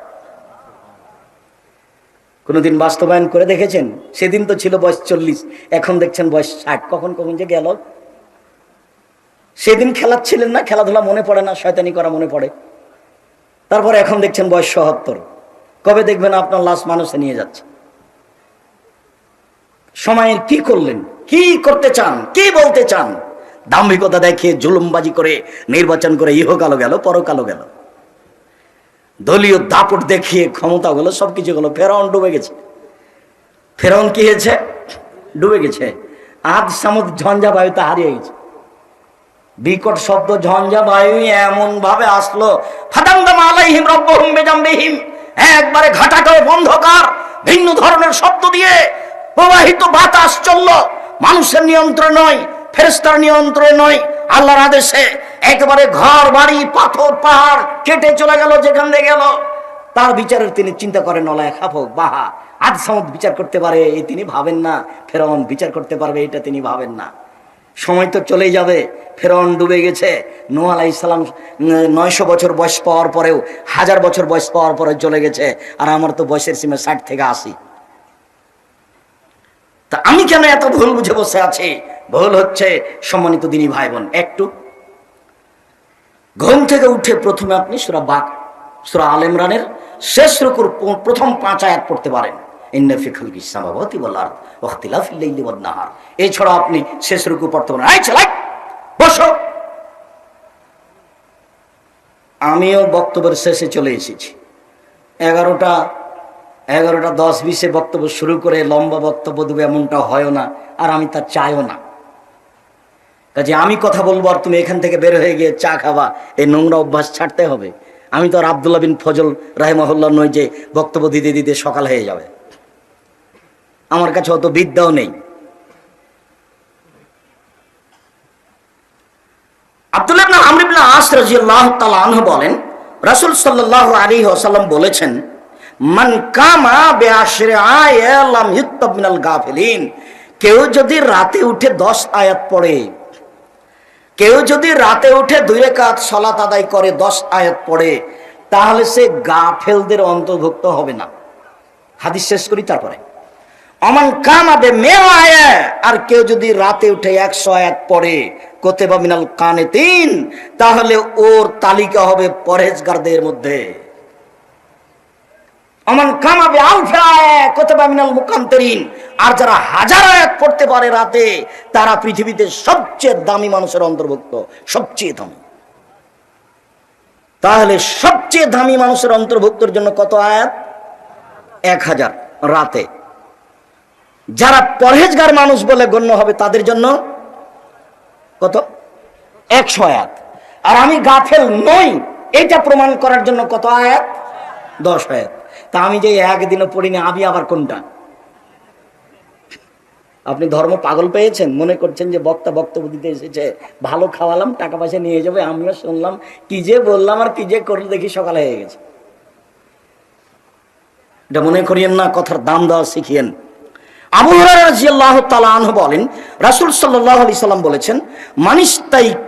Speaker 1: কোনদিন বাস্তবায়ন করে দেখেছেন? সেদিন তো ছিল বয়স 40, এখন দেখছেন বয়স 60। কখন যে গেল। সেদিন খেলাচ্ছিলেন না, খেলাধুলা মনে পড়ে না, শয়তানি করা মনে পড়ে। তারপরে এখন দেখছেন বয়স 77। কবে দেখবেন আপনার লাশ মানুষে নিয়ে যাচ্ছে? সময়ের কি করলেন, কি করতে চান, কি বলতে চান? দাম্ভিকতা দেখিয়ে জুলুমবাজি করে নির্বাচন করে ইহকালও গেল, পরকালও গেল। দলীয় দাপট দেখিয়ে ক্ষমতা গেল, সবকিছু গেল। ফেরাউন ডুবে গেছে। ফেরাউন কি হয়েছে? ডুবে গেছে। আদ সামুদ ঝঞ্ঝা বায়ুতে হারিয়ে গেছে। বিকট শব্দ ঝঞ্ঝা বায়ু এমন ভাবে আসলো, ফাদামদাম আলাইহিম রাব্বুহুম বিজামবিহিম, একবারে ঘাটাঘাট অন্ধকার, ভিন্ন ধরনের শব্দ দিয়ে প্রবাহিত বাতাস চলল। মানুষের নিয়ন্ত্রণ নয়, ফেরেশতার নিয়ন্ত্রণ নয়, আল্লাহর আদেশে একেবারে ঘর বাড়ি পাথর পাহাড় কেটে চলে গেল। যেখান দিয়ে গেল তার বিচারের তিনি চিন্তা করেন, নলায় খাফক বাহা, আদ সামুদ বিচার করতে পারে এই তিনি ভাবেন না, ফেরাউন বিচার করতে পারবে এটা তিনি ভাবেন না। সময় তো চলেই যাবে, ফেরাউন ডুবে গেছে। নূহ আলাইহিস সালাম 900 বছর বয়স পাওয়ার পরেও, 1000 বছর বয়স পাওয়ার পরে চলে গেছে। আর আমার তো বয়সের সীমা 60 থেকে 80। তা আমি কেন এত ভুল বুঝে বসে আছি? ভুল হচ্ছে সম্মানিত দিনী ভাই বোন, একটু ঘুম থেকে উঠে প্রথমে আপনি সূরা আল ইমরানের শেষ রুকুর প্রথম 5 আয়াত পড়তে পারেন। ইন্না ফি খালকিস সামাওয়াতি ওয়াল আরদ ওয়া ইখতিলাফিল লাইলি ওয়ান নাহার। এছাড়া আপনি শেষ রুকু পড়তে পারেন। বসো। আমিও বক্তব্যের শেষে চলে এসেছি। 11টা 10-20 বক্তব্য শুরু করে লম্বা বক্তব্য দেবো এমনটা হয় না, আর আমি তা চাইও না। কাজে আমি কথা বলবো আর তুমি এখান থেকে বের হয়ে গিয়ে চা খাবা, এই নোংরা অভ্যাস ছাড়তে হবে। আমি তো আর আব্দুল্লাহ বিন ফজল রাহিমাহুল্লাহ নই যে বক্তব্য দিতে দিতে সকাল হয়ে যাবে। আমার কাছে অত বিদ্যাও নেই। আব্দুল্লাহ ইবনে আমর ইবনে আস রাদিয়াল্লাহু তাআলা আনহু বলেন, রাসূল সাল্লাল্লাহু আলাইহি ওয়াসাল্লাম বলেছেন, মান কামা বিআশরি আয়াত লাম ইউক্তাব মিনাল গাফিলিন। কেউ যদি রাতে উঠে 10 আয়াত পড়ে, কেউ যদি রাতে উঠে 2 রাকাত সালাত আদায় করে 10 আয়াত পড়ে, তাহলে সে গাফেলদের অন্তর্ভুক্ত হবে না। হাদিস শেষ করি তারপরে। অমান কামাবে মেওয়ায়া, আর কেউ যদি রাতে উঠে 100 আয়াত পড়ে, কুতিবা মিনাল কানিতিন, তাহলে ওর তালিকা হবে পরহেজগারদের মধ্যে। অমান কামাবে আলফা আয়াত কুতিবা মিনাল মুকান্তিরিন, আর যারা 1000 আয়াত পড়তে পারে রাতে, তারা পৃথিবীতে সবচেয়ে দামি মানুষের অন্তর্ভুক্ত, সবচেয়ে দামি। তাহলে সবচেয়ে দামি মানুষের অন্তর্ভুক্তর জন্য কত আয়াত? 1000 রাতে। যারা পরহেজগার মানুষ বলে গণ্য হবে তাদের জন্য কত? 100 আয়াত। আর আমি গাফেল নই, এটা প্রমাণ করার জন্য কত আয়াত? 10 আয়াত। তা আমি যে একদিনও পড়িনি, আমি আবার কোনটা? আপনি ধর্ম পাগল পেয়েছেন, মনে করছেন যে বক্তা বক্তব্য দিতে এসেছে, ভালো খাওয়ালাম, টাকা পয়সা নিয়ে যাবে, আমিও শুনলাম, কি যে বললাম আর কি যে করলো, দেখি সকালে হয়ে গেছে। এটা মনে করিয়েন না, কথার দাম দেওয়া শিখিয়েন। আবু হুরায়রা রাদিয়াল্লাহু তাআলা আনহু বলেন, রাসূল সাল্লাল্লাহু আলাইহি সাল্লাম বলেছেন,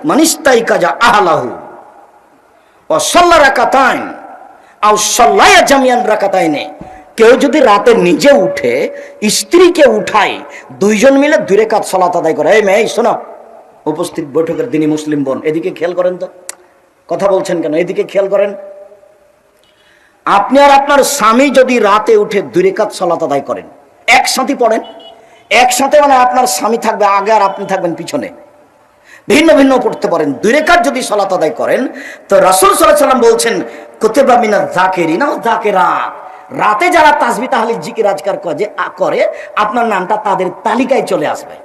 Speaker 1: মানিস্তাই কাজা আহলাহু ওয়া সাল্লা রাকাতাইন আও সাল্লায়া জামিয়ান রাকাতাইনে, কেউ যদি রাতে নিজে উঠে স্ত্রীকে উঠায়, দুইজন মিলে 2 রাকাত সালাত আদায় করে। এই মেয়ে শোনো, উপস্থিত বৈঠকের দিনই মুসলিম বোন, এদিকে খেয়াল করেন তো, কথা বলছেন কেন, এদিকে খেয়াল করেন। আপনি আর আপনার স্বামী যদি রাতে উঠে 2 রাকাত সালাত আদায় করেন, একসাথে পড়েন, একসাথে, মানে আপনার স্বামী থাকবে আগে আর আপনি থাকবেন পিছনে, ভিন্ন ভিন্ন পড়তে পারেন। 2 রাকাত যদি সালাত আদায় করেন, তো রাসূল সাল্লাল্লাহু আলাইহি ওয়াসাল্লাম বলছেন, কুতিবা মিনাজ যাকিরিনা ওয়াজ যাকিরাত, রাতে যারা তাসবিহ তাহলিল জিকির আজকার করে, আপনার নামটা তাদের তালিকায় চলে আসবে।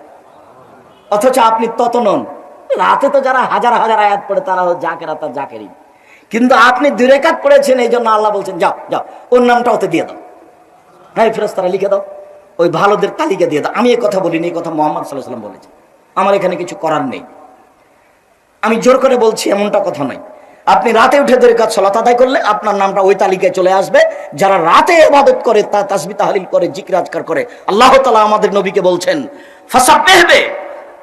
Speaker 1: অথচ আপনি তত নন। রাতে তো যারা হাজার হাজার আয়াত পড়ে তারা যাকিরাত আর যাকিরিন, কিন্তু আপনি 2 রাকাত পড়েছেন, এই জন্য আল্লাহ বলছেন যাও যাও ওর নামটা ওতে দিয়ে দাও, হ্যাঁ ফেরেশতারা লিখে দাও, ওই ভালোদের তালিকা দিয়ে দাও। আমি এই কথা বলিনি, এই কথা মুহাম্মদ সাল্লাল্লাহু আলাইহি ওয়াসাল্লাম বলেছেন। আমার এখানে কিছু করার নেই, আমি জোর করে বলছি এমনটা কথা নয়। আপনি রাতে উঠে 2 রাকাত সালাত আদায় করলে আপনার নামটা ওই তালিকায় চলে আসবে, যারা রাতে ইবাদত করে, তাসবিহ তাহলিল করে, জিকির আজকার করে। আল্লাহ তাআলা আমাদের নবীকে বলছেন, ফাসাব্বিহবে,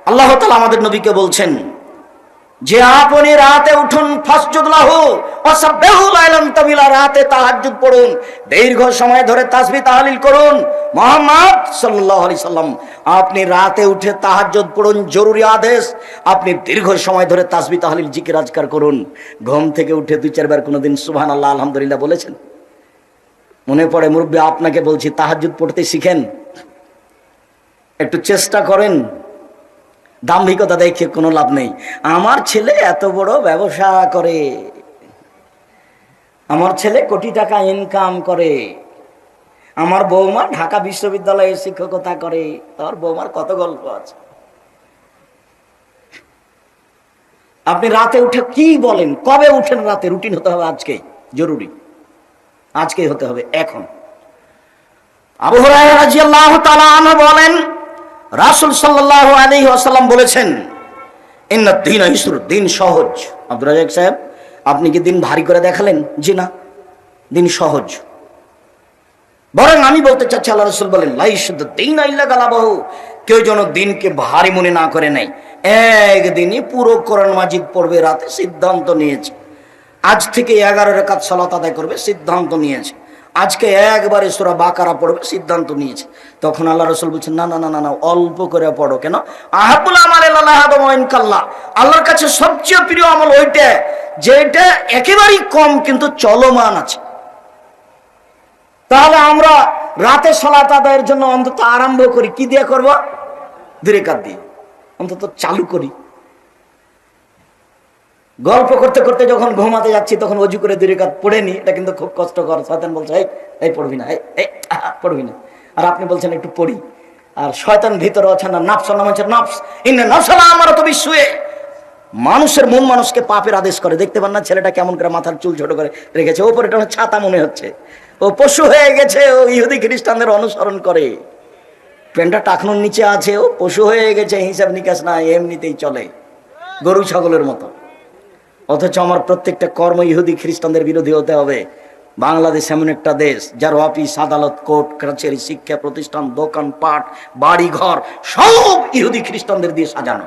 Speaker 1: আল্লাহ তাআলা আমাদের নবীকে বলছেন যে আপনি রাতে উঠুন, ফাসজুদ লাহু ওয়াসাব্বিহু লাইলান তাবিলা, রাতে তাহাজ্জুদ পড়ুন, দীর্ঘ সময় ধরে তাসবিহ তাহলিল করুন। মুহাম্মদ সাল্লাল্লাহু আলাইহি সাল্লাম, আপনি রাতে উঠে তাহাজ্জুদ পড়ুন, জরুরি আদেশ। আপনি দীর্ঘ সময় ধরে তাসবিহ তাহলিল জিকির আজকার করুন। ঘুম থেকে উঠে 2-4 বার কোনোদিন সুবহানাল্লাহ আলহামদুলিল্লাহ বলেছেন? মনে পড়ে? মুরব্বি, আপনাকে বলছি, তাহাজ্জুদ পড়তে শিখেন, একটু চেষ্টা করেন। দাম্ভিকতা দেখে কোনো লাভ নেই। আমার ছেলে এত বড় ব্যবসা করে, আমার ছেলে কোটি টাকা ইনকাম করে, আমার বৌমা ঢাকা বিশ্ববিদ্যালয়ে শিক্ষকতা করে, তার বৌমার কত গল্প আছে। আপনি রাতে উঠে কি বলেন? কবে উঠেন রাতে? রুটিন হতে হবে আজকে, জরুরি, আজকেই হতে হবে, এখন। আবু হুরায়রা রাদিয়াল্লাহু তাআলা আনহু বলেন, রাসূল সাল্লাল্লাহু আলাইহি ওয়াসাল্লাম বলেছেন, ইন্নাদ দীনা ইসরুন, দিন সহজ। আব্দুর রাজ্জাক সাহেব, আপনি কি দিন ভারী করে দেখালেন? জি না, দিন সহজ। বরং আমি বলতে চাচ্ছি, আল্লাহ রাসূল বলেন, লাইসুদ দীনা ইল্লা গালাবাহু, কেউ যেন দিনকে ভারী মনে না করে নেয়। একদিনই পুরো কোরআন মাজিদ পড়বে, রাতে সিদ্ধান্ত নিয়েছে। আজ থেকে 11 রাকাত সালাত আদায় করবে, সিদ্ধান্ত নিয়েছে। আজকে একবারে সূরা বাকারা পড়বে, সিদ্ধান্ত নিয়েছে। তখন আল্লাহ রাসূল বলছেন, না না না না না, অল্প করে পড়ো। কেন? আহাবুল আমাল ইলাল্লাহ ওয়া ইনকাল্লাহ, আল্লাহর কাছে সবচেয়ে প্রিয় আমল ওইটা যেটা একেবারেই কম কিন্তু চলমান আছে। তাহলে আমরা রাতে সালাত আদায়ের জন্য অন্তত আরম্ভ করি কি দিয়ে করব? 2 রাকাত দিয়ে অন্তত চালু করি। গল্প করতে করতে যখন ঘুমাতে যাচ্ছি তখন অজু করে 2 রাকাত পড়ে নি, এটা কিন্তু খুব কষ্টকর। শয়তান বলছে, এই পড়বি না, এই পড়বি না, আর আপনি বলছেন একটু পড়ি। আর শয়তান ভিতরে আছে না, নাফস নাম হচ্ছে নাফস, ইন্না নাফসালা আমারাতু বিসসুয়ে, মানুষের মন মানুষকে পাপের আদেশ করে। দেখতে পান না ছেলেটা কেমন করে মাথার চুল ছোট করে রেখেছে, ওপরে এটা ছাতা মনে হচ্ছে, ও পশু হয়ে গেছে, ও ইহুদি খ্রিস্টানদের অনুসরণ করে। প্যান্টটা টাকনোর নিচে আছে, ও পশু হয়ে গেছে, হিসাব নিকাশ না, এমনিতেই চলে গরু ছাগলের মতো। অথচ আমার প্রত্যেকটা কর্ম ইহুদি খ্রিস্টানদের বিরোধী হতে হবে। বাংলাদেশ এমন একটা দেশ যার অফিস আদালত কোর্ট কাছারি শিক্ষা প্রতিষ্ঠান দোকান পাট বাড়ি ঘর সব ইহুদি খ্রিস্টানদের দিয়ে সাজানো,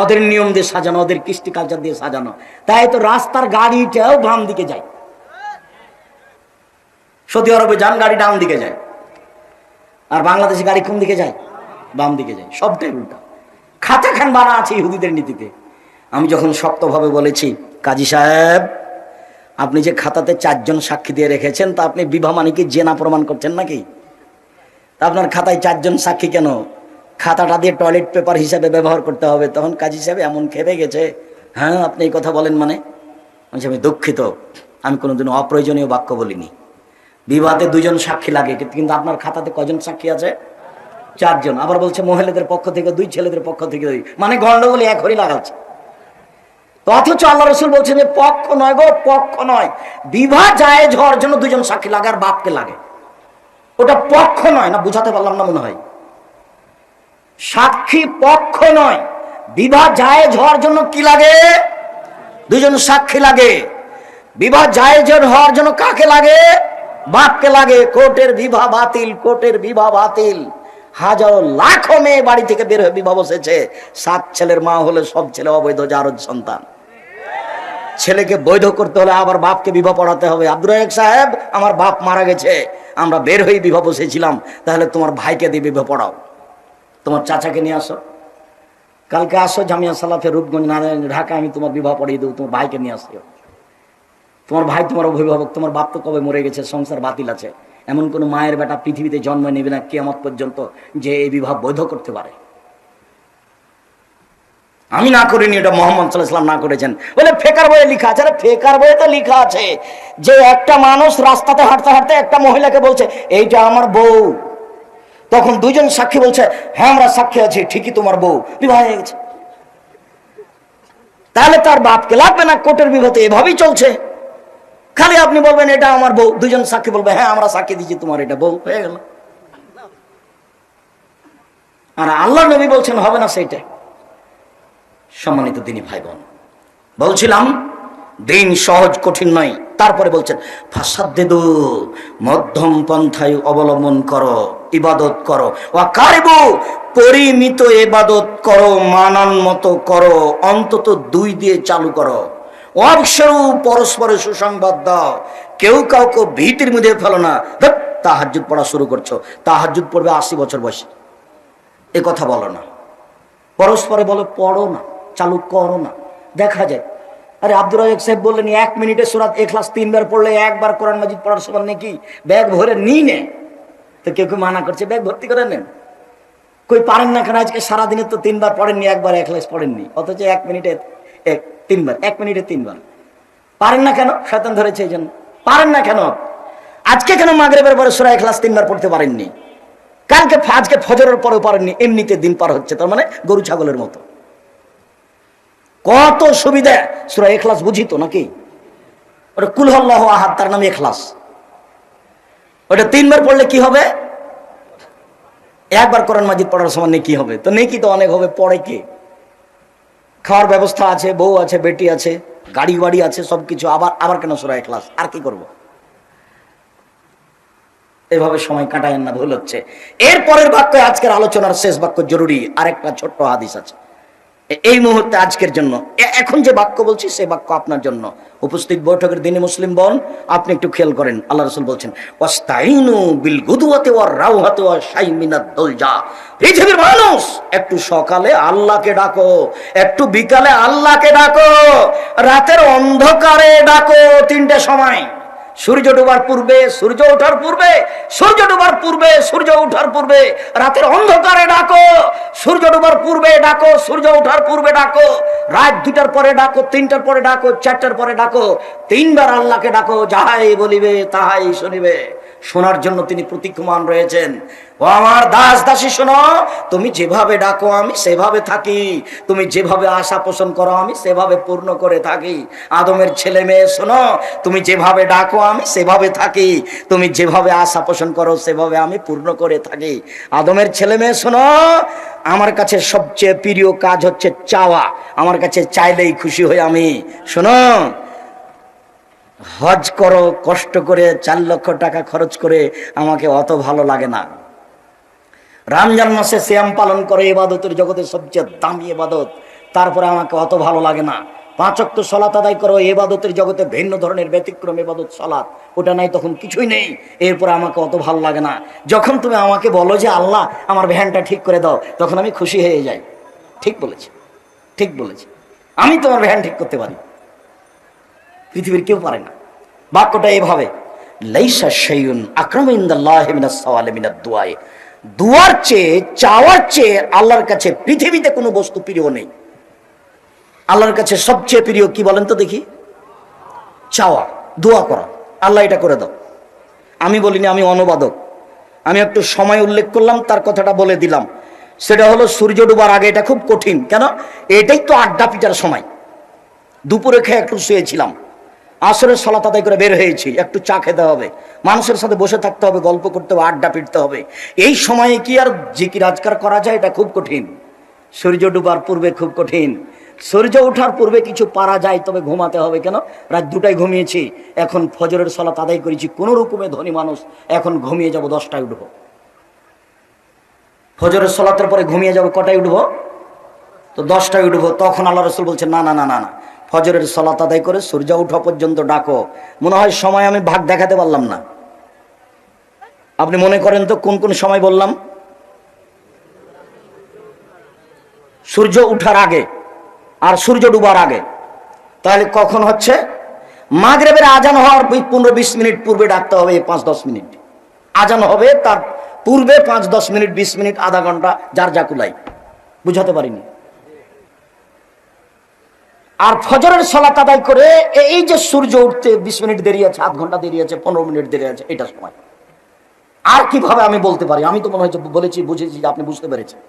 Speaker 1: ওদের নিয়ম দিয়ে সাজানো, ওদের কৃষ্টি কালচার দিয়ে সাজানো। তাই তো রাস্তার গাড়িটাও বাম দিকে যায়। সৌদি আরবে যান, গাড়ি ডান দিকে যায়, আর বাংলাদেশে গাড়ি কোন দিকে যায়? বাম দিকে যায়। সবটাই উল্টা, খাতা খান বানা আছে ইহুদিদের নীতিতে। আমি যখন শক্তভাবে বলেছি, কাজী সাহেব আপনি যে খাতাতে 4 জন সাক্ষী দিয়ে রেখেছেন, তা আপনি বিবাহ মানে কি জেনা প্রমাণ করছেন নাকি? তা আপনার খাতায় 4 জন সাক্ষী কেন? খাতাটা দিয়ে টয়লেট পেপার হিসাবে ব্যবহার করতে হবে। তখন কাজী সাহেব এমন খেপে গেছে, হ্যাঁ আপনি এই কথা বলেন মানে? আমি দুঃখিত, আমি কোনোদিনও অপ্রয়োজনীয় বাক্য বলিনি। বিবাদে 2 জন সাক্ষী লাগে, কিন্তু আপনার খাতাতে কজন সাক্ষী আছে? 4 জন। আবার বলছে মহিলাদের পক্ষ থেকে 2, ছেলেদের পক্ষ থেকে 2, মানে গন্ডগোল এখনই লাগাচ্ছে। অথচ আল্লাহ রসুল বলছেন যে পক্ষ নয় গো, পক্ষ নয়। বিবাহ জায়েজ হওয়ার জন্য দুজন সাক্ষী লাগে, আর বাপকে লাগে। ওটা পক্ষ নয়, না বুঝাতে পারলাম না মনে হয়। সাক্ষী পক্ষ নয়, বিবাহ জায়েজ হওয়ার জন্য কি লাগে? দুজন সাক্ষী লাগে। বিবাহ জায়েজ হওয়ার জন্য কাকে লাগে? বাপকে লাগে। কোর্টের বিবাহ বাতিল, কোর্টের বিবাহ বাতিল। হাজারো লাখো মেয়ে বাড়ি থেকে বের হয়ে বিবাহ বসেছে। 7 ছেলের মা হলে সব ছেলে অবৈধ জারজ সন্তান। ছেলেকে বৈধ করতে হলে আবার বাপকে বিবাহ পড়াতে হবে। আব্দুর রাজ্জাক সাহেব, আমার বাপ মারা গেছে, আমরা বের হয়ে বিবাহ বসেছিলাম, তাহলে তোমার ভাইকে দিয়ে বিবাহ পড়াও, তোমার চাচাকে নিয়ে আসো, কালকে আসো জামিয়া সালাফে রূপগঞ্জ নারায়ণ ঢাকা, আমি তোমার বিবাহ পড়িয়ে দেবো, তোমার ভাইকে নিয়ে আসো। তোমার ভাই তোমার অভিভাবক, তোমার বাপ তো কবে মরে গেছে, সংসার বাতিল আছে। এমন কোন মায়ের বেটা পৃথিবীতে জন্ম নেবে না কিয়ামত পর্যন্ত যে এই বিবাহ বৈধ করতে পারে। আমি না করিনি, এটা মোহাম্মদ সাল্লাল্লাহু আলাইহি ওয়াসাল্লাম না করেছেন। বলে ফেকার বইয়ে লেখা আছে। আরে ফেকার বইয়ে তো লেখা আছে যে একটা মানুষ রাস্তাতে হাঁটতে হাঁটতে একটা মহিলাকে বলছে এইটা আমার বউ। তখন দুজন সাক্ষী বলছে হ্যাঁ আমরা সাক্ষী আছি, ঠিকই তোমার বউ, বিবাহ হয়ে গেছে। তাহলে তার বাপকে লাগবে না, কোর্টের বিবাহ তো এভাবেই চলছে। খালি আপনি বলবেন এটা আমার বউ, দুজন সাক্ষী বলবে হ্যাঁ আমরা সাক্ষী দিচ্ছি তোমার এটা বউ, হয়ে গেল। আর আল্লাহ নবী বলছেন হবে না সেইটা। সম্মানিত দিনী ভাই বোন, বলছিলাম দিন সহজ কঠিন নয়। তারপরে বলছেন ফাসাদ্দিদু, মধ্যম পন্থায় অবলম্বন করো, ইবাদত করো। ওয়াকারিবু, পরিমিত ইবাদত করো, মানান মতো করো, অন্তত 2 দিয়ে চালু করো। ওয়াবশিরু, পরস্পরে সুসংবাদ দাও, কেউ কাউকে ভীতির মধ্যে ফেলো না। তাহাজ্জুদ পড়া শুরু করছো, তাহাজ্জুদ পড়বে 80 বছর বয়সে, এ কথা বলো না। পরস্পরে বলো পড়ো না, চালু করো না, দেখা যায়। আরে আব্দুর রাজ্জাক সাহেব বললেন 1 মিনিটে সূরা ইখলাস 3 বার পড়লে 1 বার কোরআন মাজিদ পড়ার সমান নাকি? ব্যাগ ভরে নিই নে, তো কেউ কেউ মানা করছে ব্যাগ ভর্তি করে নেন। কই পারেন না কেন? আজকে সারাদিনে তো 3 বার পড়েননি, 1 বার ইখলাস পড়েননি, অথচ 1 মিনিটে 3 বার, 1 মিনিটে 3 বার। পারেন না কেন? শয়তান ধরেছে এই জন্য পারেন না কেন? আজকে কেন মাগরিবের পরে সূরা ইখলাস 3 বার পড়তে পারেননি? কালকে আজকে ফজরের পরেও পারেননি, এমনিতে দিন পার হচ্ছে, তার মানে গরু ছাগলের মতো। কত সুবিধা! সূরা ইখলাস বুঝি তো নাকি? ওটা কুল হুয়াল্লাহু আহাদ, তার নাম ইখলাস। ওটা 3 বার পড়লে কি হবে? 1 বার কোরআন মাজিদ পড়ার সমান নেকি হবে। তো নেকি তো অনেক হবে, পড়ে কে? খাওয়ার ব্যবস্থা আছে, বউ আছে, বেটি আছে, গাড়ি বাড়ি আছে, সবকিছু। আবার কেন সূরা ইখলাস? আর কি করব? এভাবে সময় কাটায়েন না, ভুল হচ্ছে। এর পরের বাক্য আজকের আলোচনার শেষ বাক্য, জরুরি আরেকটা ছোট্ট হাদিস আছে এই মুহূর্তে আজকের জন্য। এখন যে বাক্য বলছি সে বাক্য আপনার জন্য। উপস্থিত বৈঠকের দিনে মুসলিম বোন, আপনি একটু খেয়াল করেন। আল্লাহ রাসূল বলছেন ওয়াস্তাইনু বিল গুদওয়াতি ওয়ার রাওহাতি ওয়া শাইইন মিনাদ দুলজা। পৃথিবীর মানুষ, একটু সকালে আল্লাহকে ডাকো, একটু বিকালে আল্লাহকে ডাকো, রাতের অন্ধকারে ডাকো। 3টে সময়, সূর্য ডোবার পূর্বে, সূর্য ওঠার পূর্বে, সূর্য ডোবার পূর্বে, সূর্য ওঠার পূর্বে। রাতের অন্ধকারে ডাকো, সূর্য ডোবার পূর্বে ডাকো, সূর্য ওঠার পূর্বে ডাকো, রাত 2টার পরে ডাকো, 3টার পরে ডাকো, 4টার পরে ডাকো। 3 বার আল্লাহকে ডাকো, যাহাই বলিবে তাহাই শুনিবে। শোনার জন্য তিনি প্রতীক্ষমান রয়েছেন। ও আমার দাস দাসী শোনো, তুমি যেভাবে ডাকো আমি সেভাবে থাকি, তুমি যেভাবে আশা পোষণ করো আমি সেভাবে পূর্ণ করে থাকি। আদমের ছেলে মেয়ে শোনো, তুমি যেভাবে ডাকো আমি সেভাবে থাকি, তুমি যেভাবে আশা পোষণ করো সেভাবে আমি পূর্ণ করে থাকি। আদমের ছেলে মেয়ে শোনো, আমার কাছে সবচেয়ে প্রিয় কাজ হচ্ছে চাওয়া, আমার কাছে চাইলেই খুশি হই আমি। শোনো, হজ করো কষ্ট করে, 4 লক্ষ টাকা খরচ করে, আমাকে অত ভালো লাগে না। রমজান মাসে সিয়াম পালন করে, ইবাদতের জগতের সবচেয়ে দামি ইবাদত, তারপরে আমাকে অত ভালো লাগে না। 5 ওয়াক্ত সালাত আদায় করো, ইবাদতের জগতে ভিন্ন ধরনের ব্যতিক্রম ইবাদত সালাত, ওটা নাই, তখন কিছুই নেই, এরপরে আমাকে অত ভালো লাগে না। যখন তুমি আমাকে বলো যে আল্লাহ আমার ভ্যানটা ঠিক করে দাও, তখন আমি খুশি হয়ে যাই। ঠিক বলেছি, ঠিক বলেছি, আমি তোমার ভ্যান ঠিক করতে পারি, পৃথিবীর কেউ পারে না। বাক্যটা এভাবে, লাইসা শাইউন আকরামু ইনদাল্লাহি মিনাস সাওয়ালি মিনাদ দুআ। দুয়ার চেয়ে, চাওয়ার চেয়ে আল্লাহর কাছে পৃথিবীতে কোনো বস্তু প্রিয় নেই। আল্লাহর কাছে সবচেয়ে প্রিয় কি বলেন তো দেখি? চাওয়া, দোয়া করা, আল্লাহ এটা করে দাও। আমি বলিনি, আমি অনুবাদক, আমি একটু সময় উল্লেখ করলাম, তার কথাটা বলে দিলাম। সেটা হলো সূর্য ডোবার আগে। এটা খুব কঠিন, কেন? এটাই তো আড্ডা পিটার সময়। দুপুরে খেয়ে একটু শুয়েছিলাম, আসরের সালাত আদায় করে বের হয়েছি, একটু চা খেতে হবে, মানুষের সাথে বসে থাকতে হবে, গল্প করতে হবে, আড্ডা পিটতে হবে। এই সময়ে কি আর জিকির আজকার করা যায়? এটা খুব কঠিন। সূর্য ডুবার পূর্বে খুব কঠিন, সূর্য ওঠার পূর্বে কিছু পারা যায়, তবে ঘুমাতে হবে। কেন? রাত 2টায় ঘুমিয়েছি, এখন ফজরের সালাত আদায় করেছি, কোনো রকমে ধনী মানুষ, এখন ঘুমিয়ে যাব, 10টায় উঠবো। ফজরের সালাতের পরে ঘুমিয়ে যাব, কটায় উঠবো? তো 10টায় উঠবো। তখন আল্লাহ রাসূল বলছেন, না না না না না, ফজরের সালাত আদায় করে সূর্য ওঠা পর্যন্ত ডাকো। মনে হয় সময় আমি ভাগ দেখাতে পারলাম না। আপনি মনে করেন তো কোন কোন সময় বললাম? সূর্য উঠার আগে আর সূর্য ডুবার আগে। তাহলে কখন হচ্ছে? মাগরিবের আজান হওয়ার 15-20 মিনিট পূর্বে ডাকতে হবে, 5-10 মিনিট। আজান হবে তার পূর্বে 5-10 মিনিট, 20 মিনিট, আধা ঘন্টা, যার যা কুলাই। বুঝাতে পারিনি? আর ফজরের সালাত আদায় করে এই যে সূর্য উঠতে 20 মিনিট দেরি আছে, আধ ঘন্টা দেরি আছে, 15 মিনিট দেরি আছে, এটা সময়। আর কিভাবে আমি বলতে পারি? আমি তো মনে হয় বলেছি, বুঝেছি, আপনি বুঝতে পেরেছেন।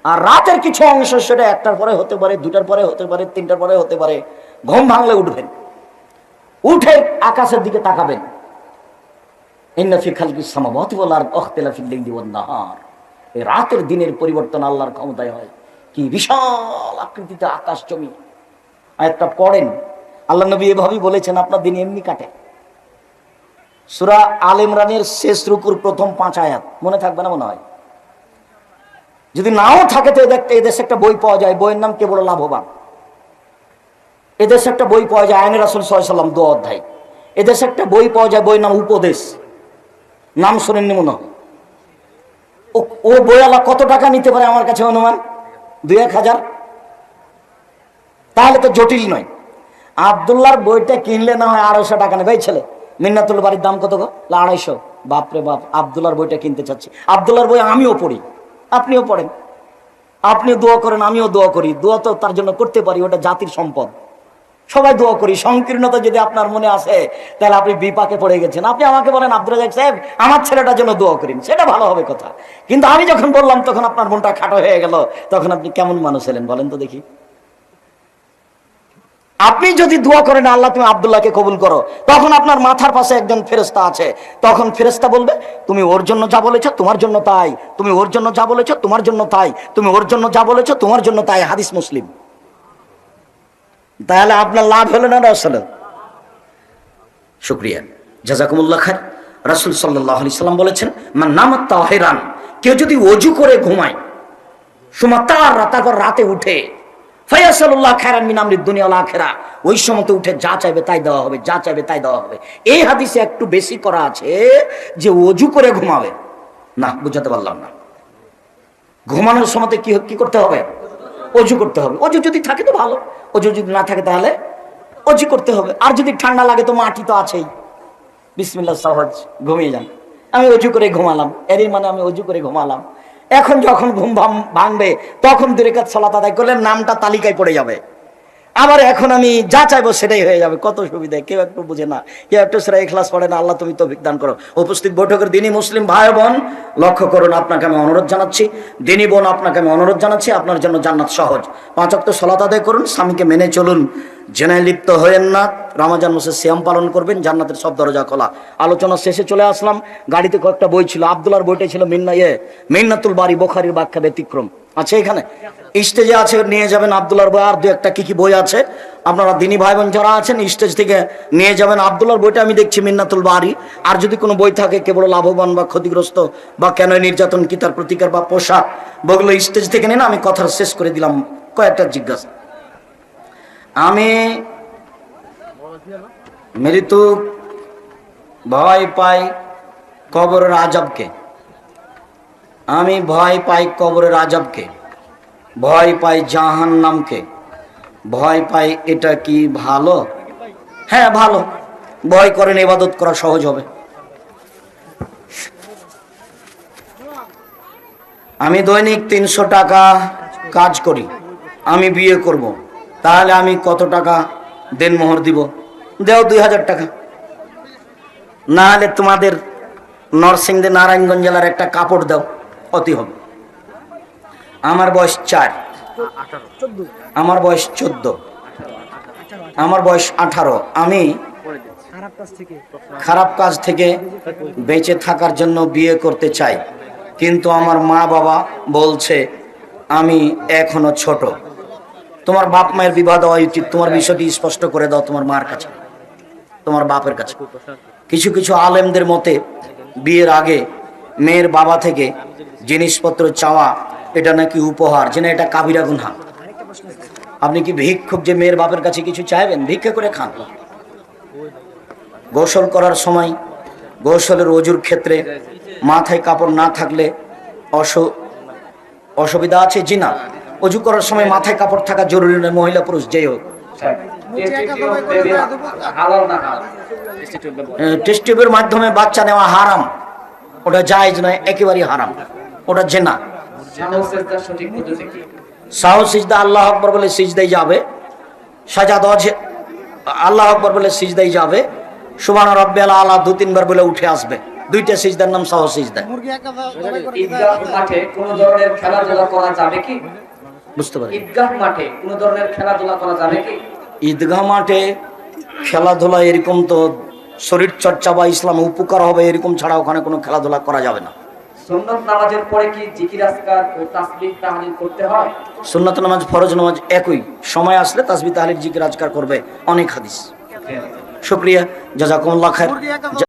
Speaker 1: আর রাতের কিছু অংশ সেটা 1টার পরে হতে পারে, 2টার পরে হতে পারে, 3টার পরে হতে পারে। ঘুম ভাঙলে উঠবেন, উঠে আকাশের দিকে তাকাবেন। ইন্না ফি খালকিস সামাওয়াতি ওয়াল আরদি ওয়াখতিলাফিল লাইলি ওয়ান নাহার। এই রাতের দিনের পরিবর্তন আল্লাহর ক্ষমতায় হয়। কি বিশাল আকৃতিতে আকাশ জমি। আয়াতটা পড়েন, আল্লাহ নবী এভাবেই বলেছেন, আপনার দিন এমনি কাটে। সূরা আল ইমরানের শেষ রুকুর প্রথম 5 আয়াত মনে থাকবে না মনে হয়? যদি নাও থাকে তো এদেশে একটা বই পাওয়া যায়, বইয়ের নাম কেবল লাভবান। এদেশে একটা বই পাওয়া যায়, আইনে রাসূল সাল্লাল্লাহু আলাইহি ওয়াসাল্লাম 2 অধ্যায়। এদেশে একটা বই পাওয়া যায়, বইয়ের নাম উপদেশ। নাম শোনেননি মনে হয়? ও বইওয়ালা কত টাকা নিতে পারে আমার কাছে অনুমান? 2-1 হাজার। তাহলে তো জটিল নয়। আব্দুল্লাহর বইটা কিনলে না হয় 250 টাকা নেবে। এই ছেলে, মিন্নাতুল বাড়ির দাম কত গো? 250। বাপরে বাপ, আব্দুল্লাহর বইটা কিনতে চাচ্ছি। আব্দুল্লাহর বই আমিও পড়ি, আপনিও পড়েন, আপনিও দোয়া করেন, আমিও দোয়া করি। দোয়া তো তার জন্য করতে পারি, ওটা জাতির সম্পদ, সবাই দোয়া করি। সংকীর্ণতা যদি আপনার মনে আসে তাহলে আপনি বিপাকে পড়ে গেছেন। আপনি আমাকে বলেন, আব্দুল রাজ্জাক সাহেব আমার ছেলেটার জন্য দোয়া করেন, সেটা ভালো হবে কথা। কিন্তু আমি যখন বললাম তখন আপনার মনটা খাটো হয়ে গেল, তখন আপনি কেমন মানুষ হলেন বলেন তো দেখি? আপনি যদি দোয়া করেন, আল্লাহ তুমি আব্দুল্লাহকে কবুল করো, তখন আপনার মাথার পাশে একজন ফেরেশতা আছে। তখন ফেরেশতা বলবে, তুমি ওর জন্য যা বলেছো তোমার জন্য তাই, তুমি ওর জন্য যা বলেছো তোমার জন্য তাই, তুমি ওর জন্য যা বলেছো তোমার জন্য তাই। হাদিস মুসলিম। তাহলে আপনার লাভ হলো না লস হলো? শুকরিয়া, জাযাকুমুল্লাহ খায়র। রাসূল সাল্লাল্লাহু আলাইহি সাল্লাম বলেছেন, মান নামাত তাহিরান, কেউ যদি ওযু করে ঘুমায়, তারপর রাতে উঠে, ফায়াসালুল্লাহ খায়রান মিন আমরিদ দুনিয়া ওয়াল আখিরাহ, ওই সময়তে উঠে যা চাইবে তাই দেওয়া হবে, যা চাইবে তাই দেওয়া হবে। এই হাদিসে একটু বেশি করা আছে যে ওযু করে ঘুমাবে না। বুঝাতে পারলাম না? ঘুমানোর সময়তে কি করতে হবে? ওযু করতে হবে। ওযু যদি থাকে তো ভালো, ওযু যদি না থাকে তাহলে ওযু করতে হবে। আর যদি ঠান্ডা লাগে তো মাটি তো আছেই, বিসমিল্লাহ সহজ, ঘুমিয়ে যান। আমি ওযু করে ঘুমালাম, এরই মানে আমি ওযু করে ঘুমালাম। এখন যখন ঘুম ভাঙবে তখন 2 রাকাত সালাত আদায় করলে নামটা তালিকায় পড়ে যাবে। আবার এখন আমি যা চাইবো সেটাই হয়ে যাবে। কত সুবিধা! কেউ একটু বুঝে না, কেউ একটু সূরা ইখলাস পড়ে না। আল্লাহ তুমি তৌফিক দান করো। উপস্থিত বৈঠকের দিনী মুসলিম ভাই বোন, লক্ষ্য করুন, আপনাকে আমি অনুরোধ জানাচ্ছি, দিনী বোন, আপনাকে আমি অনুরোধ জানাচ্ছি, আপনার জন্য জান্নাত সহজ। 5 ওয়াক্ত সালাত আদায় করুন, স্বামীকে মেনে চলুন, জেনায় লিপ্ত হয়েন না, রমজান মাসে সিয়াম পালন করবেন, জান্নাতের সব দরজা খোলা। আলোচনা শেষে চলে আসলাম। গাড়িতে কয়েকটা বই ছিল, আব্দুল্লাহর বইটা ছিল মিন্নাতুল বারি, বুখারীর ব্যাখ্যা ব্যতিক্রম আছে এখানে, স্টেজে আছে, নিয়ে যাবেন আব্দুল্লাহর বই। আর 2-1টা কি বই আছে, আপনারা দিনী ভাই বোন যারা আছেন স্টেজ থেকে নিয়ে যাবেন। আব্দুল্লাহর বইটা আমি দেখছি মিন্নাতুল বারি। আর যদি কোনো বই থাকে কেবল লাভবান বা ক্ষতিগ্রস্ত বা কেন নির্যাতন, কি তার প্রতিকার বা পোশাক, বইগুলো স্টেজ থেকে নিন। আমি কথা শেষ করে দিলাম। কয়েকটা জিজ্ঞাসা। আমি মৃত্যু ভয় পাই কবরের আযাবকে, আমি ভয় পাই কবরের আযাবকে, ভয় পাই জাহান্নামকে, ভয় পাই, এটা কি ভালো? হ্যাঁ ভালো। ভয় করেন, ইবাদত করা সহজ হবে। আমি দৈনিক 300 টাকা কাজ করি, আমি বিয়ে করব, তাহলে আমি কত টাকা দেনমোহর দিব? দেও 2000 টাকা। না হলে তোমাদের নরসিংদী নারায়ণগঞ্জ জেলার একটা কাপড় দাও, অতি হবে। আমার বয়স 4, আমার বয়স 14, আমার বয়স 18, আমি খারাপ কাজ থেকে বেঁচে থাকার জন্য বিয়ে করতে চাই, কিন্তু আমার মা বাবা বলছে আমি এখনো ছোট। তোমার বাপ মায়ের বিবাহ দেওয়া উচিত। তোমার বিষয়টি স্পষ্ট করে দাও তোমার মার কাছে, তোমার বাপের কাছে। কিছু কিছু আলেমদের মতে বিয়ের আগে মেয়ের বাবা থেকে জিনিসপত্র চাওয়া এটা নাকি উপহার, যে না এটা কাবিরা গুনাহ। আপনি কি ভিক্ষুক যে মেয়ের বাপের কাছে কিছু চাইবেন? ভিক্ষা করে খান। গোসল করার সময় গোসলের অজুর ক্ষেত্রে মাথায় কাপড় না থাকলে অসুবিধা আছে? জি না। অজু করার সময় মাথায় কাপড় থাকা জরুরি নয়, মহিলা পুরুষ যেই হোক। টেস্ট টিউবের মাধ্যমে বাচ্চা নেওয়া হারাম, ওটা জায়েজ নয়, একেবারেই হারাম, ওটা জেনা। সাহু সিজদা আল্লাহ আকবার বলে সিজদায় যাবে, সাজাদ আল্লাহ আকবার বলে সিজদায় যাবে, সুবহান রাব্বিয়াল আলা 2-3 বার বলে উঠে আসবে। দুইটা সিজদার নাম সাহু সিজদা।
Speaker 2: ঈদগাহ মাঠে কোনো ধরনের খেলাধুলা করা যাবে কি?
Speaker 1: বুঝতে পারি।
Speaker 2: ঈদগাহ মাঠে কোনো ধরনের খেলাধুলা করা যাবে কি?
Speaker 1: ঈদগাহ মাঠে খেলাধুলা এরকম তো শরীর চর্চা বা ইসলামে উপকার হবে এরকম ছাড়া ওখানে কোনো খেলাধুলা করা যাবে না।
Speaker 2: সুন্নাত নামাজের পরে কি জিকির আজকার ও তাসবিহ তাহলিল করতে হয়?
Speaker 1: সুন্নাত নামাজ ফরজ নামাজ একই, সময় আসলে তাসবিহ তাহলিল জিকির আজকার করবে, অনেক হাদিস। শুকরিয়া, জাযাকুমুল্লাহ খায়র।